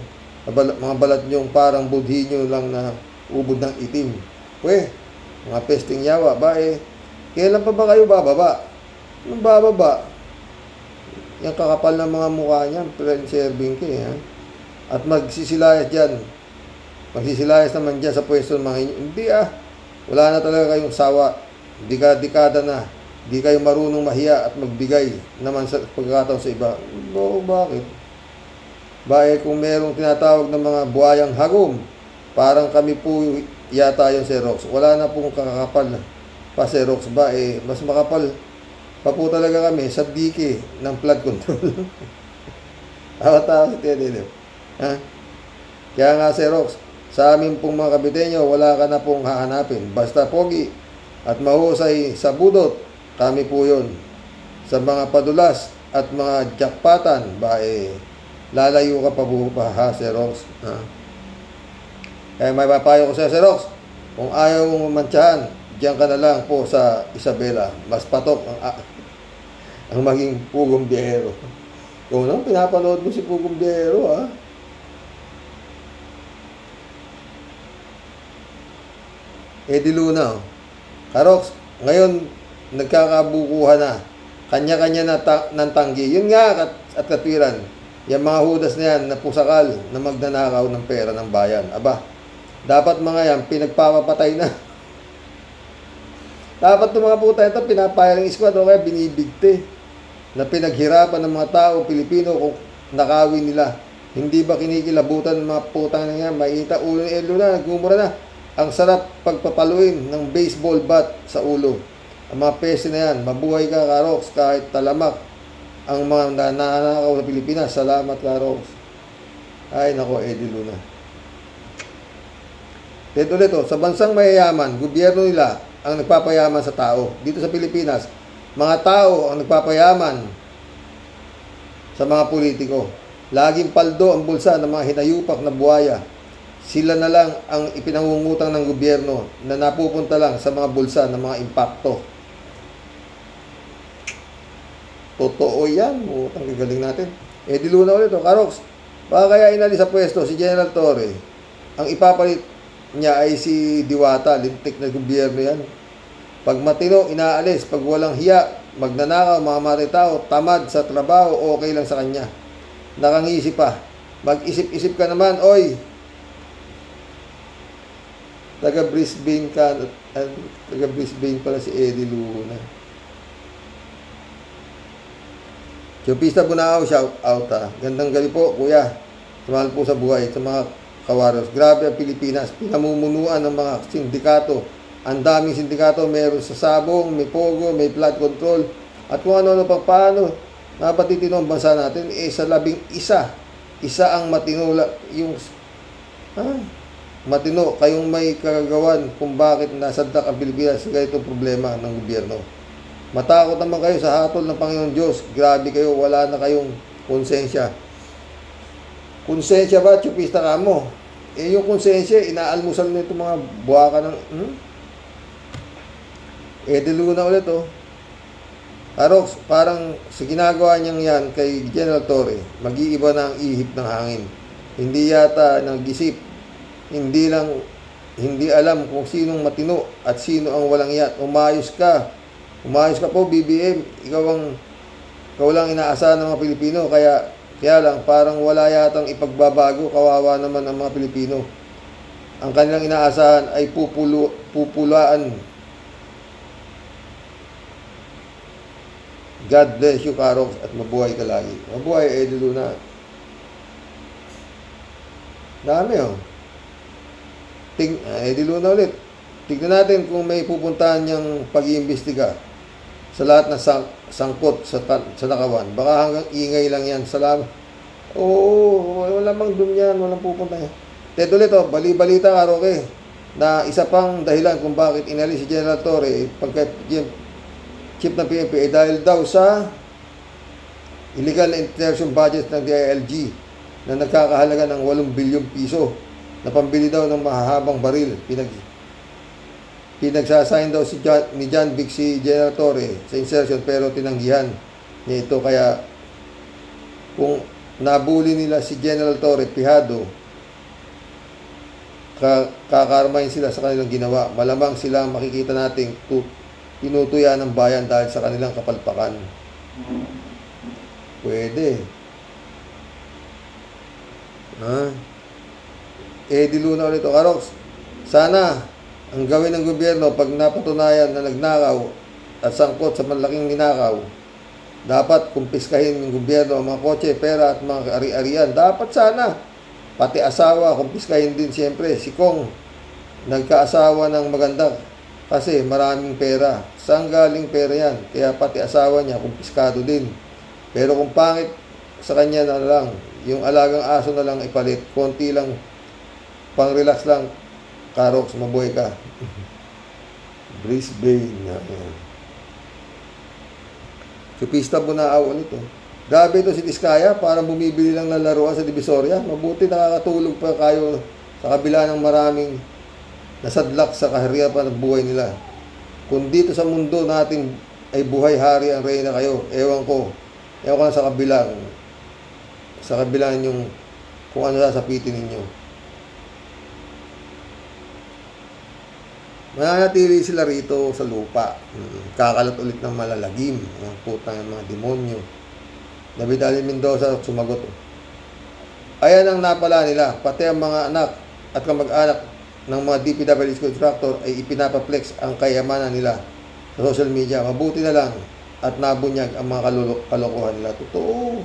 Mga balat nyo parang budhi nyo lang na ubod ng itim. Mga pesting yawa, kailan pa ba kayo bababa? Nung bababa, yung kakapal ng mga mukha niyan, serving ka, ha? At magsisilayas dyan. Magsisilayas naman dyan sa pwesto ng mga inyo. Hindi, wala na talaga kayong sawa. Dekada na. Di kayo marunong mahiya at magbigay naman sa pagkakataon sa iba. Bakit? Kung merong tinatawag ng mga buhayang hagom, parang kami po yata yung Sir Rox. Wala na pong kakakapal pa Sir Rox mas makapal pa po talaga kami sa dike ng flood control. Tawa-tawa si Tedele. Kaya nga Sir Rox, sa amin pong mga Kabiteño, wala ka na pong hahanapin. Basta pogi at mahusay sa budot, kami po yun. Sa mga padulas at mga jakpatan, lalayo ka pa po pa, ha, Sir Rox? Kaya may papayo ko sa Sir Rox, kung ayaw mong mantsahan, diyan ka na lang po sa Isabela. Mas patok ang maging Pugong Biyahero. Kung nang pinapanood mo si Pugong Biyahero, Eddie Luna, Karox, ngayon nagkakabukuhan na. Kanya-kanya na ng tanggi. Yun nga at katwiran. Yung mga hudas na yan na pusakal na magnanakaw ng pera ng bayan. Dapat mga yan pinagpapapatay na. Dapat itong mga puta ito pinapayalang squad o kaya binibigte na pinaghirapan ng mga tao Pilipino kung nakawin nila. Hindi ba kinikilabutan ng mga putang na yan? Maita ulo ni Elo na, nagmumura na. Ang sarap pagpapaluin ng baseball bat sa ulo. Ang mga pesi na yan, mabuhay ka, Karox, kahit talamak ang mga nananakaw na Pilipinas. Salamat, Karox. Ay, nako, Eddie Luna. Ulit, sa bansang mayayaman, gobyerno nila ang nagpapayaman sa tao. Dito sa Pilipinas, mga tao ang nagpapayaman sa mga politiko. Laging paldo ang bulsa ng mga hinayupak na buhaya. Sila na lang ang ipinangungutang ng gobyerno na napupunta lang sa mga bulsa ng mga impakto. Totoo yan. Ang gagaling natin. Eddie Luna ulit. Karox, baka kaya inalis sa pwesto si General Torre. Ang ipapalit niya ay si Diwata. Lintik na gobyerno yan. Pag matino, inaalis. Pag walang hiya, magnanakaw, mamamatay tao, tamad sa trabaho, okay lang sa kanya. Nakangisi pa. Mag-isip-isip ka naman, oy. Taga Brisbane ka. Taga Brisbane pala si Eddie Luna. Chupista Bunao, shout out, ha. Gandang gabi po, kuya. Sumahal po sa buhay, sa mga kawaros. Grabe ang Pilipinas. Pinamumunuan ng mga sindikato. Ang daming sindikato, meron sa sabong, may pogo, may flood control. At kung ano-ano pang paano, napatitino ang bansa natin, sa 11, isa ang matino, matino, kayong may kagagawan kung bakit nasaddak ang Pilipinas sa ganitong problema ng gobyerno. Matakot naman kayo sa hatol ng Panginoon Diyos. Grabe kayo, wala na kayong konsensya. Konsensya ba, chupista ka mo? Yung konsensya, inaalmusal na itong mga buwaka ng... Eddie Luna ulit, Karox, parang sa ginagawa niyang yan kay General Torre, mag-iiba na ang ihip ng hangin. Hindi yata nag-isip. Hindi alam kung sinong matino at sino ang walang iyat. Umayos ka po, BBM. Ikaw lang inaasahan ng mga Pilipino. Kaya lang, parang wala yatang ipagbabago. Kawawa naman ang mga Pilipino. ang kanilang inaasahan ay pupulaan. God bless you, Karoks, at mabuhay ka lagi. Mabuhay, Eddie Luna. Dami, oh. Eddie Luna ulit. Tignan natin kung may pupuntahan niyang pag-iimbestiga sa lahat na sangkot sa nakawan. Baka hanggang ingay lang yan. Salamat. Oo, wala mang dum yan. Walang pupunta yan. Ted ulit, oh. Bali-balita, Karoke, na isa pang dahilan kung bakit inalis si General Torre pagka chief ng PNP dahil daw sa illegal intervention budget ng DILG na nagkakahalaga ng 8 bilyong piso na pambili daw ng mahahabang baril. Pinagsasign daw ni John Vic si General Torre sa insertion pero tinanggihan niya ito. Kaya kung nabuli nila si General Torre pihado, kakarmahin sila sa kanilang ginawa. Malamang sila makikita nating tinutuya ng bayan dahil sa kanilang kapalpakan. Pwede. Eddie Luna ulit, Karoks. Sana ang gawin ng gobyerno pag napatunayan na nagnakaw at sangkot sa malaking ninakaw, dapat kumpiskahin ng gobyerno ang mga kotse, pera at mga ari-arian. Dapat sana. Pati asawa, kumpiskahin din siyempre. Si Kong, nagkaasawa ng maganda kasi maraming pera. Saan galing pera yan? Kaya pati asawa niya, kumpiskado din. Pero kung pangit sa kanya na lang, yung alagang aso na lang ipalit, konti lang, pang-relax lang, Karoks, mabuhay ka. Brisbane. Supista Bunaaw ulit, oh. Grabe ito si Diskaya, parang bumibili lang ng laruan sa Divisoria. Mabuti nakakatulog pa kayo sa kabila ng maraming nasadlak sa kaharipan at buhay nila. Kung dito sa mundo natin ay buhay hari ang reyna kayo, ewan ko na sa kabilang yung kung ano sasapitin ninyo. Mananatili sila rito sa lupa. Kakalat ulit ng malalagim. Ang putang ng mga demonyo. David Ali Mendoza sumagot. Ayan ang napala nila. Pati ang mga anak at kamag-anak ng mga DPWH contractor ay ipinapaplex ang kayamanan nila sa social media. Mabuti na lang at nabunyag ang mga kalokohan nila. Totoo.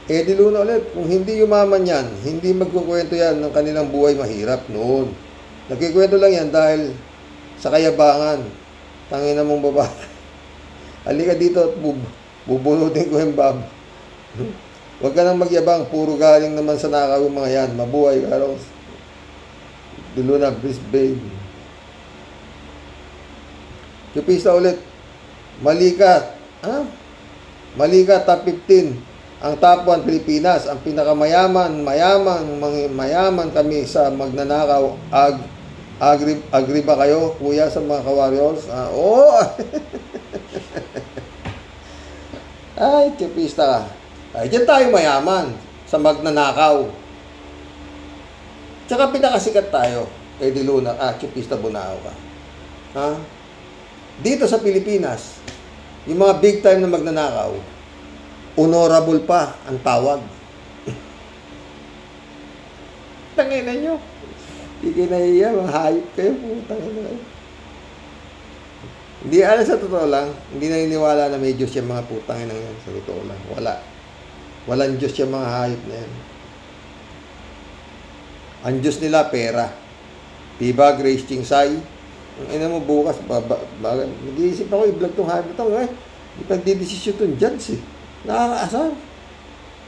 Eddie Luna ulit, kung hindi yumaman yan, hindi magkukwento yan ng kanilang buhay mahirap noon. Nagkikwento lang yan dahil sa kayabangan. Tangina mong babae. Halika dito at bubunutin ko yung bab. Huwag ka nang magyabang, puro galing naman sa nakaw yung mga yan. Mabuhay, Karos. Luna, Brisbane. Chupista ulit. Malika. Malika, top 15. Ang top 1 Pilipinas, ang pinakamayaman kami sa magnanakaw. Agree ba kayo, kuya, sa mga ka-warriors? Oo! Ay, chupista ka. Ay, dyan tayo mayaman sa magnanakaw. Tsaka pinakasikat tayo. Eddie Luna, chupista Bunaaw ka. Dito sa Pilipinas, yung mga big time na magnanakaw, honorable pa ang tawag. Tangina nyo. Hindi kayo nahiya, mga hayop kayo. Tangina kayo. Hindi, sa totoo lang, hindi naniniwala na may Diyos yung mga putang ina yan. Sa totoo lang. Walang Diyos yung mga hayop na yan. Ang Diyos nila, pera. Diba, Grace Chingsay? Ang ina mo bukas, nag-iisip ako, i-vlog tong hayop ito. Ipagdidesisyon itong judge eh. Nakakaasar.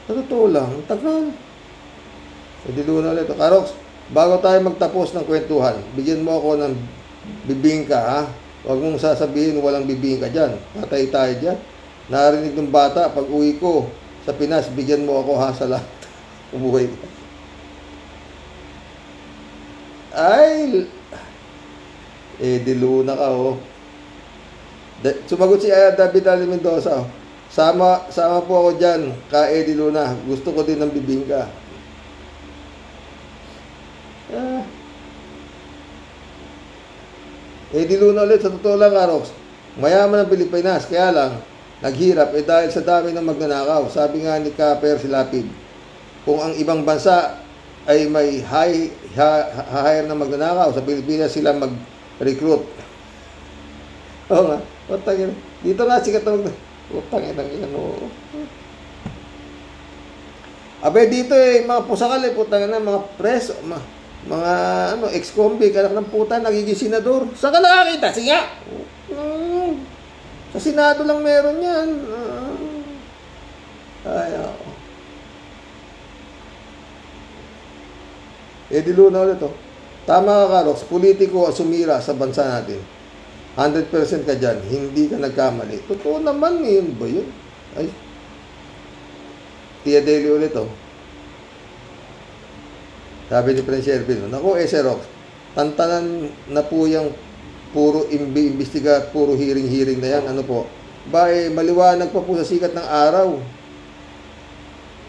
Sa totoo lang, tagal. Eddie Luna ulit. Karoks, bago tayo magtapos ng kwentuhan, bigyan mo ako ng bibingka, ha? Huwag mong sasabihin walang bibingka dyan. Patay tayo dyan. Narinig ng bata, pag uwi ko sa Pinas, bigyan mo ako, ha, sa lahat. Umuwi ka. Ay! Eddie Luna ka, oh. Sumagot si David Ali Mendoza, oh. Sama po ako dyan, ka Eddie Luna. Gusto ko din ng bibingka. Eddie Luna ulit, sa totoo lang, Karoks. Mayaman ang Pilipinas, kaya lang, naghirap dahil sa dami ng magnanakaw. Sabi nga ni Kaper si Lapid, kung ang ibang bansa ay may hire na magnanakaw, sa Pilipinas sila mag-recruit. Oo nga. Utangin. Dito na sikat na utangin ang ilan. Abe dito mga pusakal putangin na mga press, mga ex-convict, anak ng puta, nagiging senador. Saan ka nakakita? Sige nga. Sa Senado lang meron yan. Ay, ako. Di Luna ulit, Tama ka, Karox. Politiko ang sumira sa bansa natin. 100% ka dyan. Hindi ka nagkamali. Totoo naman, yun ba yun? Ay. Tia Deli ulit, Sabi ni Prince Ervin, naku, Sir Rox, tantanan na po yung puro imbestiga, puro hearing na yan. Ano po? Maliwanag pa po sa sikat ng araw.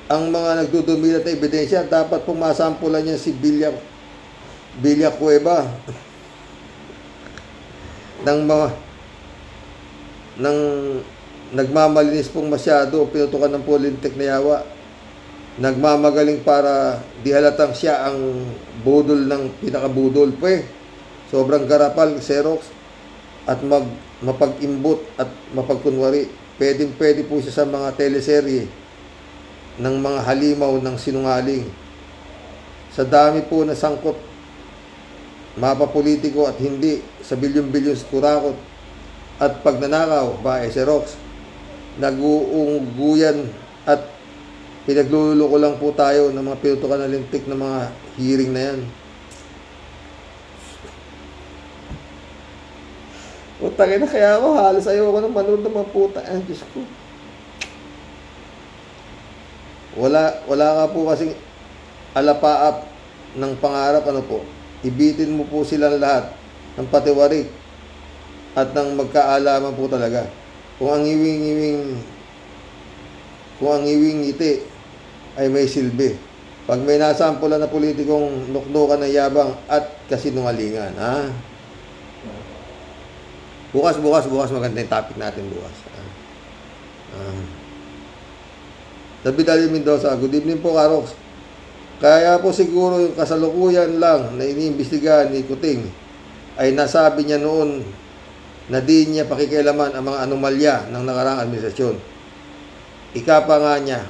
Ang mga nagdudumilat na ebidensya, dapat pong masampulan niya si Villa Cueva ng nagmamalinis pong masyado, pinutukan ng Polintek na yawa, nagmamagaling para di halatang siya ang budol ng pinakabudol. Sobrang garapal, Xerox, at mapag-imbot at mapagkunwari. Pwede po siya sa mga teleserye ng mga halimaw ng sinungaling. Sa dami po na sangkot, mapapolitiko at hindi, sa bilyon-bilyon kurakot at pagnanakaw, Xerox, nag-uungguyan at pinagluluko lang po tayo ng mga pinutukan na lintik ng mga hearing na yan. Utangin na kaya ako, halos ayoko ng manood ng mga puta. Ay, Diyos ko. Wala ka po kasing alapaap ng pangarap, ibitin mo po silang lahat ng patiwarik at ng magkaalaman po talaga. Kung ang iwing ngiti ay may silbi. Pag may nasampulan na politikong nuknukan ng yabang at kasinungalingan, Bukas maganda yung topic natin bukas. David Ali Mendoza, good evening po, Karox. Kaya po siguro yung kasalukuyan lang na iniimbestigahan ni Kuting ay nasabi niya noon na di niya pakikialaman ang mga anomalya ng nakaraang administrasyon. Ika pa nga niya,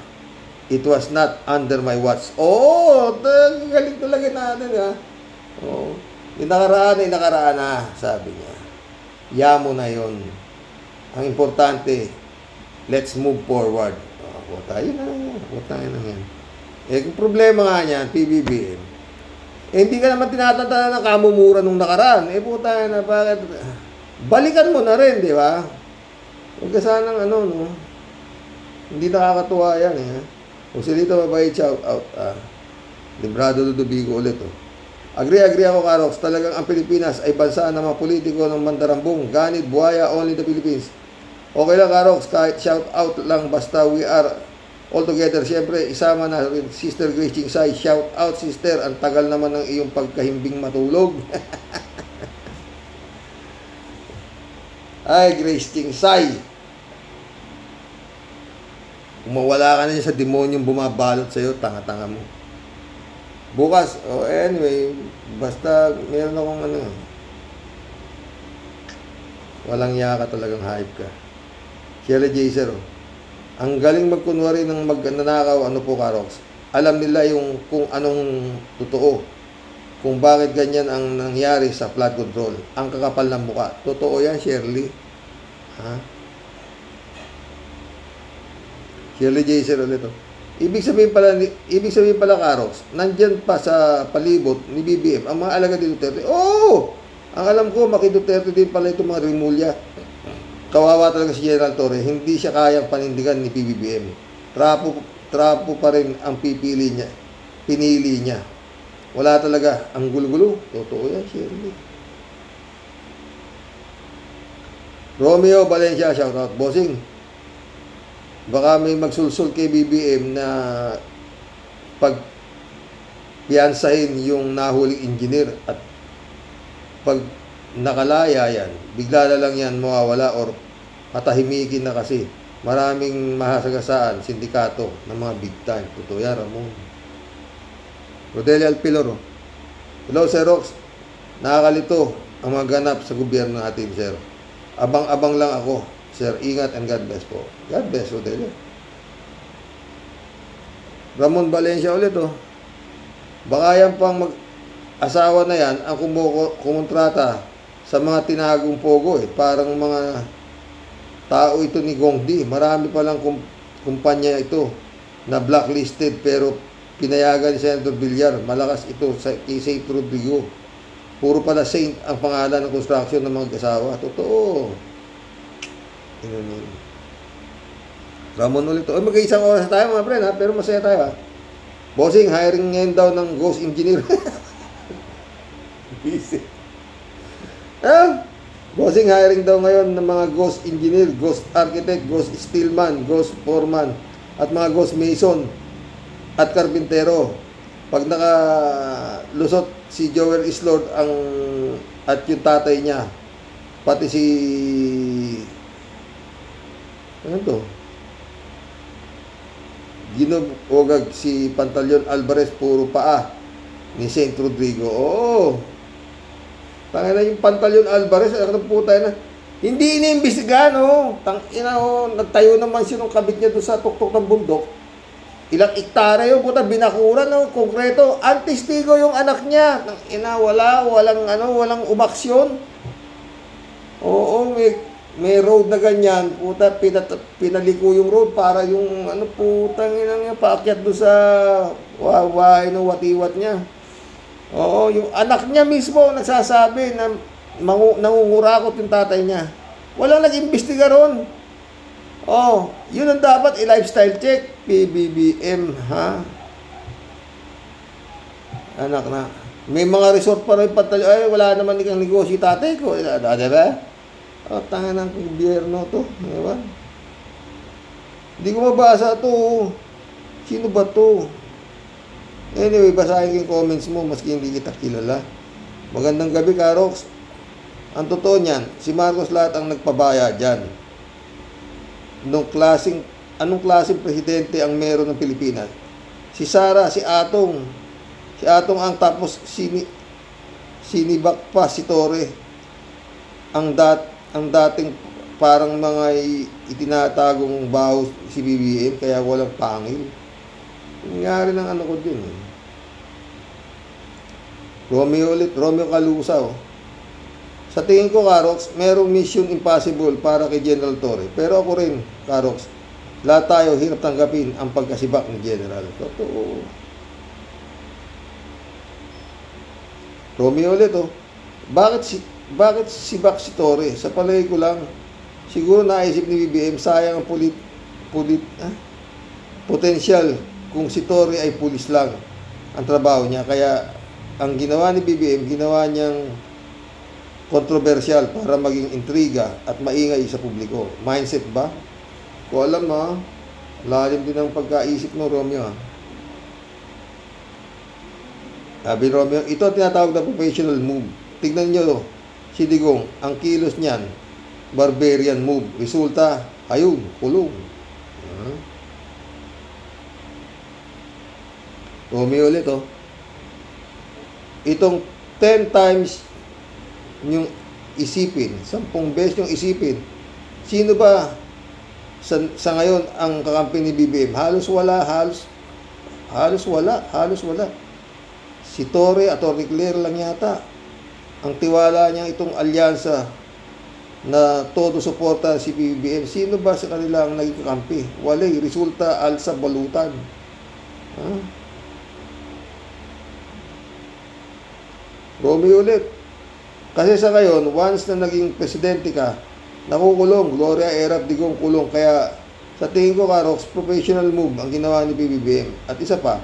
it was not under my watch. Galing talaga natin, yung nakaraan na, sabi niya. Yamo na yon. Ang importante, let's move forward. Tayo na yan. Kung problema nga niyan, PBBM, hindi ka naman tinatanda ng kamumura nung nakaraan. Bakit? Balikan mo na rin, di ba? Huwag ka sanang hindi nakakatuwa yan, Kung silito mabait, shout out. Librado Ludovico ulit, Agree ako, Karox. Talagang ang Pilipinas ay bansa ng mga politiko ng mandarambong. Ganit, buhaya, only the Philippines. Okay lang, Karox, kahit shout out lang, basta we are all together. Siyempre, isama na rin Sister Grace Chingsay. Shout out, sister. Ang tagal naman ng iyong pagkahimbing matulog. Ay, Grace Chingsay. Kung mawala ka na sa demonyong bumabalot sa'yo, tanga-tanga mo. Bukas, anyway, basta meron akong walang yaka talagang hype ka. Sheila Jaser, ang galing magkunwari ng magnanakaw, po, Karox. Alam nila yung kung anong totoo. Kung bakit ganyan ang nangyari sa flood control. Ang kakapal ng muka. Totoo yan, Shirley. Shirley Jaser ulit, Ibig sabihin pala, Karox, nandyan pa sa palibot ni BBM ang mga alagad ni Duterte. Ang alam ko, Maki Duterte din pala itong mga Rimulya. Kawawa talaga si General Torre. Hindi siya kayang panindigan ni PBBM. Trapo pa rin ang pinili niya. Wala talaga. Ang gulo-gulo. Totoo yan, Shirley. Romeo Valencia, shoutout. Bossing, baka may magsulsul kay BBM na pagpiansahin yung nahuling engineer at pag nakalaya yan, bigla na lang yan mawawala or patahimikin na kasi maraming mahasagasaan sindikato ng mga big time. Totoo yan, Ramon. Rodelia Alpilor. Hello, Sir Rox. Nakakalito ang mga ganap sa gobyerno natin, Sir. Abang-abang lang ako. Sir, ingat and God bless po. God bless, Rodelia. Ramon Valencia ulit, oh. Baka yan pang mag-asawa na yan ang kumontrata sa mga tinagong pogo, eh. Parang mga tao ito ni Gongdi. Marami palang kumpanya ito na blacklisted pero pinayagan ni Senator Villar. Malakas ito kay Saint Rodrigo. Puro pala Saint ang pangalan ng construction ng mga asawa. Totoo. Ramon ulit. O, mag-iisang oras tayo mga friend, ha? Pero masaya tayo, ha? Bossing, hiring ngayon daw ng ghost engineer. Busy. Bossing, hiring daw ngayon ng mga ghost engineer, ghost architect, ghost steelman, ghost foreman, at mga ghost mason at karpintero. Pag nakalusot si Joel Islord at yung tatay niya, pati si ano to? Ginobogag si Pantaleon Alvarez, puro paa ni Saint Rodrigo. Oo. Tangina yung Pantaleon Alvarez, ang puta na. Hindi iniimbestigahan, oh. Tangina, oh. Nagtayo naman siya nung kabit niya doon sa tuktok ng bundok. Ilang hektare yung puta, binakuran, oh. Konkreto. Antistigo yung anak niya. Tangina, walang umaksyon. Oo, may road na ganyan. Puta, pinaliko yung road para yung, putang ina niya, paakyat doon sa wawahay ng watiwat niya. Oo, yung anak niya mismo nagsasabi na nangungurakot yung tatay niya. Walang nag-imbestiga ron. Oh, yun ang dapat i-lifestyle check. PBBM, ha? Anak na. May mga resort pa rin Pantaleon. Ay, wala naman ikang negosyo tatay ko. Diba? Oh, tanga ng gobyerno to. Diba? Hindi ko mabasa to. Sino ba to? Anyway, basahin ko yung comments mo maski hindi kita kilala. Magandang gabi, Karox. Ang totoo niyan, si Marcos lahat ang nagpabaya dyan. Anong klaseng presidente ang meron ng Pilipinas? Si Sara, si Atong. Si Atong ang tapos sinibak pa si Torre. Ang dating parang mga itinatagong baho si BBM kaya walang pangil. Nangyari ng ko dun. Romeo Calusa. Sa tingin ko, Karox, merong mission impossible para kay General Torre. Pero ako rin, Karox, lahat tayo hirap tanggapin ang pagkasibak ni General. Totoo. Romeo ulit, oh. Bakit sibak si Torre? Sa palay ko lang, siguro naisip ni BBM, sayang ang potensyal kung si Torre ay pulis lang ang trabaho niya. Kaya ang ginawa ni BBM, ginawa niyang kontrobersyal para maging intriga at maingay sa publiko. Mindset ba? Ko alam, ha? Lalim din ang pagkaisip mo, Romeo, ha? Sabi Romeo, ito tinatawag na professional move. Tignan nyo, si Digong, ang kilos niyan, barbarian move. Resulta, ayun, kulong. Romeo ulit, oh. Itong 10 times yung isipin, 10 beses yung isipin. Sino ba sa ngayon ang kakampi ni BBM? Halos wala. Si Torre at Torre Claire lang yata. Ang tiwala niya itong alyansa na todo suporta si BBM. Sino ba sa kanila ang naging kakampi? Walay, resulta alsa balutan. Romeo ulit. Kasi sa ngayon, once na naging presidente ka, nakukulong. Gloria Erap Digong kulong. Kaya sa tingin ko, Karox, professional move ang ginawa ni BBM. At isa pa,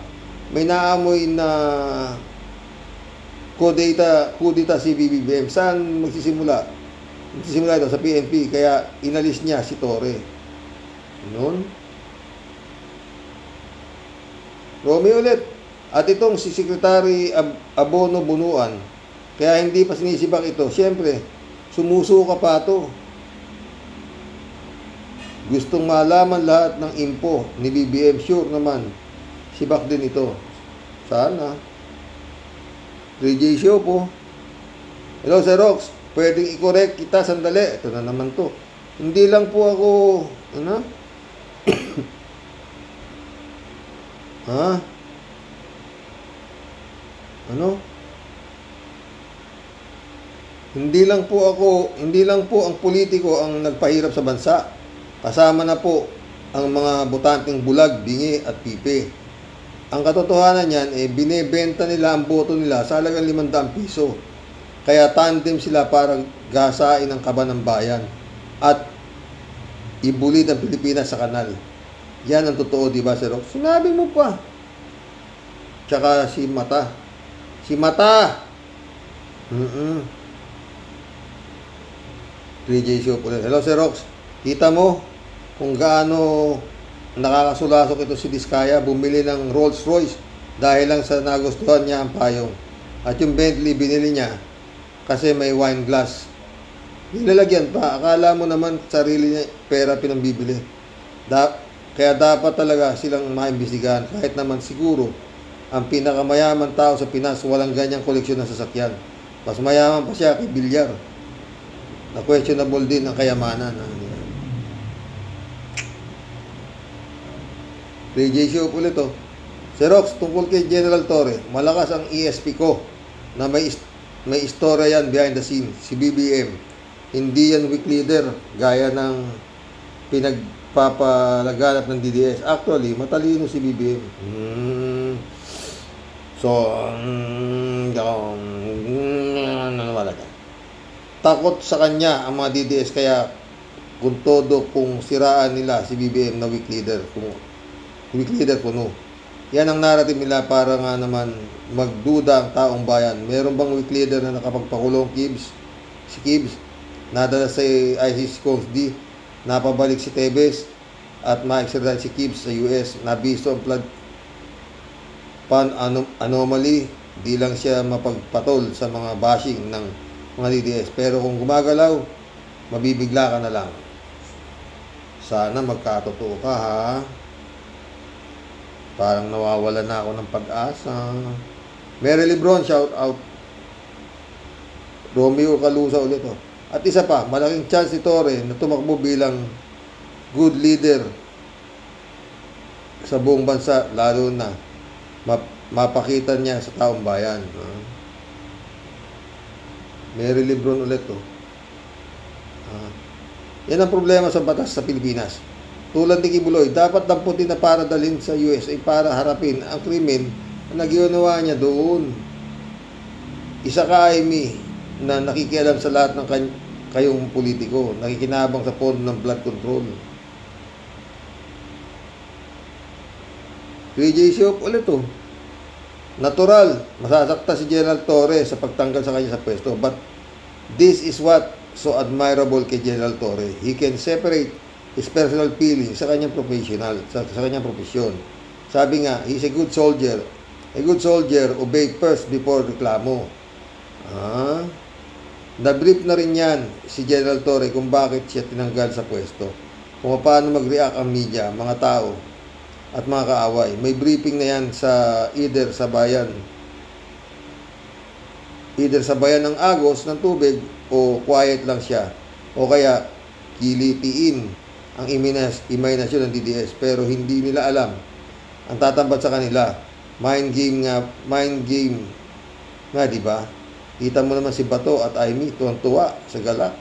may naamoy na kudita si BBM. Saan magsisimula? Magsisimula ito sa PNP. Kaya inalis niya si Torre. Noon. Romeo ulit. At itong si Secretary Abono Bunuan, kaya hindi pa sinisibak ito. Siyempre, sumusuka pa ito. Gustong malaman lahat ng info ni BBM. Sure naman, sibak din ito. Sana. 3J Show po. Hello, Sir Rox. Pwedeng i-correct kita sandali. Ito na naman to. Hindi lang po ako, ano? Ha? Ano? Hindi lang po ang politiko ang nagpahirap sa bansa. Kasama na po ang mga botanteng bulag, bingi at pipe. Ang katotohanan niyan, binebenta nila ang boto nila sa halagang 500 piso. Kaya tandem sila para gasain ang kaba ng bayan at ibulid ang Pilipinas sa kanal. Yan ang totoo, di ba, Sir Rox? Sinabi mo pa. Tsaka si Mata. Si Mata! 3J Show po. Hello, Sir Rox. Kita mo kung gaano nakakasulasok ito si Diskaya, bumili ng Rolls Royce dahil lang sa nagustuhan niya ang payong. At yung Bentley binili niya kasi may wine glass. Nilalagyan pa. Akala mo naman sarili niya pera pinambibili. Kaya dapat talaga silang maimbestigahan. Kahit naman siguro ang pinakamayaman tao sa Pinas walang ganyang koleksyon ng sasakyan. Mas mayaman pa siya kay Bilyar. Na questionable din ang kayamanan. 3J Show ulit to. Sir Rox, tungkol kay General Torre, malakas ang ESP ko na may istorya yan behind the scene. Si BBM, hindi yan weak leader gaya ng pinagpapalaganap ng DDS. Actually, matalino si BBM. Takot sa kanya ang mga DDS, kaya kung todo kung siraan nila si BBM na weak leader, puno. Yan ang narrative nila para nga naman magduda ang taong bayan. Meron bang weak leader na nakapagpakulong si Gibbs? Nadala sa ICC Coast D, napabalik si Tebes at ma-extradite si Gibbs sa US. Nabisto ang flood anomaly, di lang siya mapagpatol sa mga bashing ng mga DDS. Pero kung gumagalaw, mabibigla ka na lang. Sana magkatotoo ka, ha? Parang nawawala na ako ng pag-asa. Mary Lebron, shout out. Romeo Calusa ulit. At isa pa, malaking chance ni Torre na tumakbo bilang good leader sa buong bansa, lalo na mapakita niya sa taong bayan. Mary Lebron ulit. Yan ang problema sa batas sa Pilipinas. Tulad ni Kibuloy, dapat damputin na para dalhin sa USA para harapin ang krimen na naginawa niya doon. Isa ka, Amy, na nakikialam sa lahat ng kayong politiko, nakikinabang sa pondo ng blood control. 3J Show ulit to. Natural, masasakta si General Torre sa pagtanggal sa kanya sa pwesto. But this is what so admirable kay General Torre. He can separate his personal feelings sa kanyang kanyang profesyon. Sabi nga, he's a good soldier. A good soldier obey first before reklamo. Na-brief na rin yan si General Torre kung bakit siya tinanggal sa pwesto. Kung paano mag-react ang media, mga tao, at mga kaaway. May briefing na yan sa either sa bayan ng agos ng tubig o quiet lang siya. O kaya kilitiin ang imahinasyon ng DDS, pero hindi nila alam ang tatambat sa kanila. Mind game nga, di ba? Kita mo naman si Bato at Amy, tuwang-tuwa sa gala.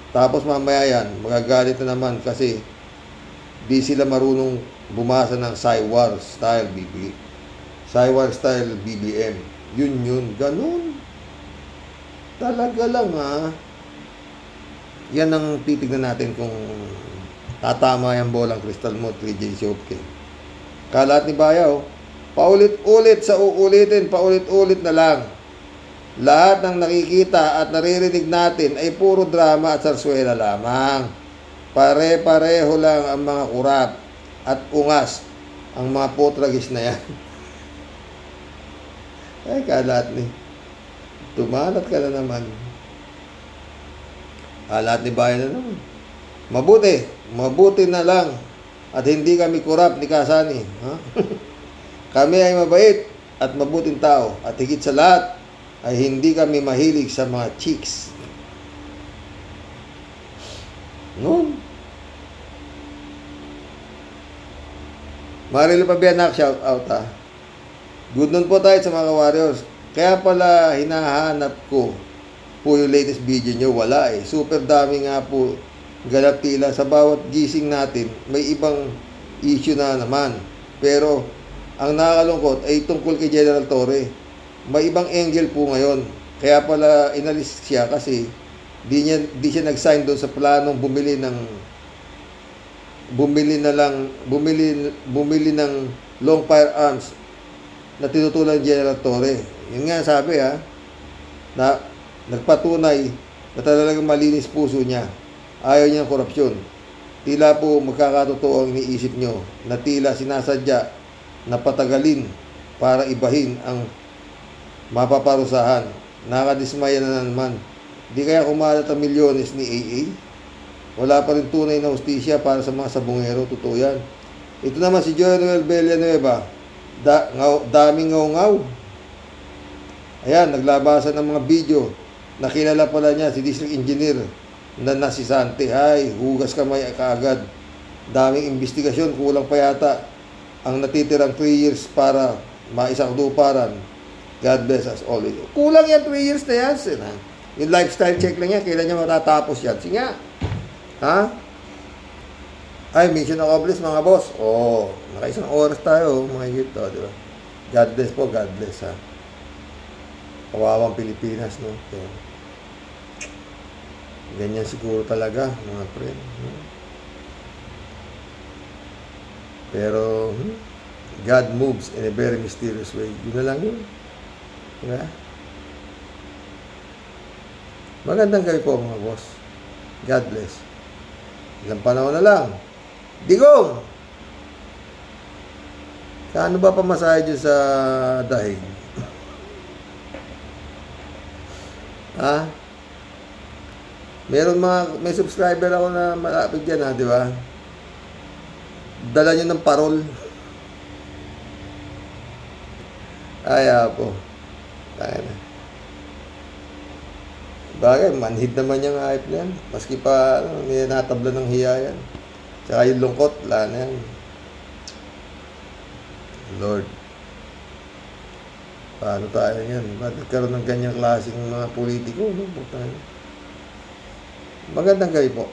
Tapos mamaya yan, magagalit na naman kasi di sila marunong bumasa ng Cywar style BBM. Yun, ganun. Talaga lang, ha? Yan ang titignan natin kung tatama yung bolang kristal mo, 3J Shopke. Kalat ni Bayaw, paulit-ulit sa uulitin, paulit-ulit na lang. Lahat ng nakikita at naririnig natin ay puro drama at sarswela lamang. Pare-pareho lang ang mga kurap at ungas ang mga potragis na yan. Ay, Kalat ni. Tumalat ka na naman. Kalat ni Bayaw na naman. Mabuti na lang at hindi kami kurap ni Kasani. Kami ay mabait at mabuting tao at higit sa lahat, ay hindi kami mahilig sa mga chicks. Noon. Marilo Pabianak, shout out ha. Good noon po tayo sa mga warriors. Kaya pala hinahanap ko po yung latest video nyo. Wala eh. Super dami nga po ganap tila. Sa bawat gising natin, may ibang issue na naman. Pero ang nakakalungkot ay tungkol kay General Torre. May ibang angle po ngayon. Kaya pala inalis siya kasi di siya nag-sign doon sa planong bumili ng long firearms na tinutulan ni General Torre. Yun nga sabi na nagpatunay na talagang malinis puso niya. Ayaw niya ng korupsyon. Tila po magkakatotoo ang iniisip nyo na tila sinasadya na patagalin para ibahin ang mapaparusahan. Nakadismaya na naman. Di kaya kumalat ang milyones ni AA? Wala pa rin tunay na hustisya para sa mga sabungero. Totoo yan. Ito naman si Joel Villanueva. Daming ngaw-ngaw. Ayan, naglabasan ng mga video. Nakilala pala niya si District Engineer na nasisante. Ay, hugas kamay kaagad. Daming investigasyon. Kulang pa yata ang natitirang 3 years para maisakduparan. God bless us all. Kulang yan 3 years na yan. Yung lifestyle check lang yan. Kailan niya matatapos yan? Sige nga. Ha? Ay, mission accomplished mga boss. Nakaisang oras tayo, mga higit, di ba? God bless po, God bless, ha? Kawawang Pilipinas, no? Ganyan siguro talaga, mga friend. Pero, God moves in a very mysterious way. Yun na lang yun. Diba? Magandang gabi po, mga boss. God bless. Ilang panahon na lang. Digong! Kaano ba pamasahe dyan sa dahig? Ha? May subscriber ako na malapit dyan, di ba? Dala nyo ng parol. Ay, po. Tayo na. Bagay, manhid naman yung hype na yan. Maski pa, may natabla ng hiya yan. Tsaka yung lungkot, wala na yan. Lord. Paano tayo yan? Ba't nagkaroon ng ganyang klaseng mga politiko? No? Magandang gabi po.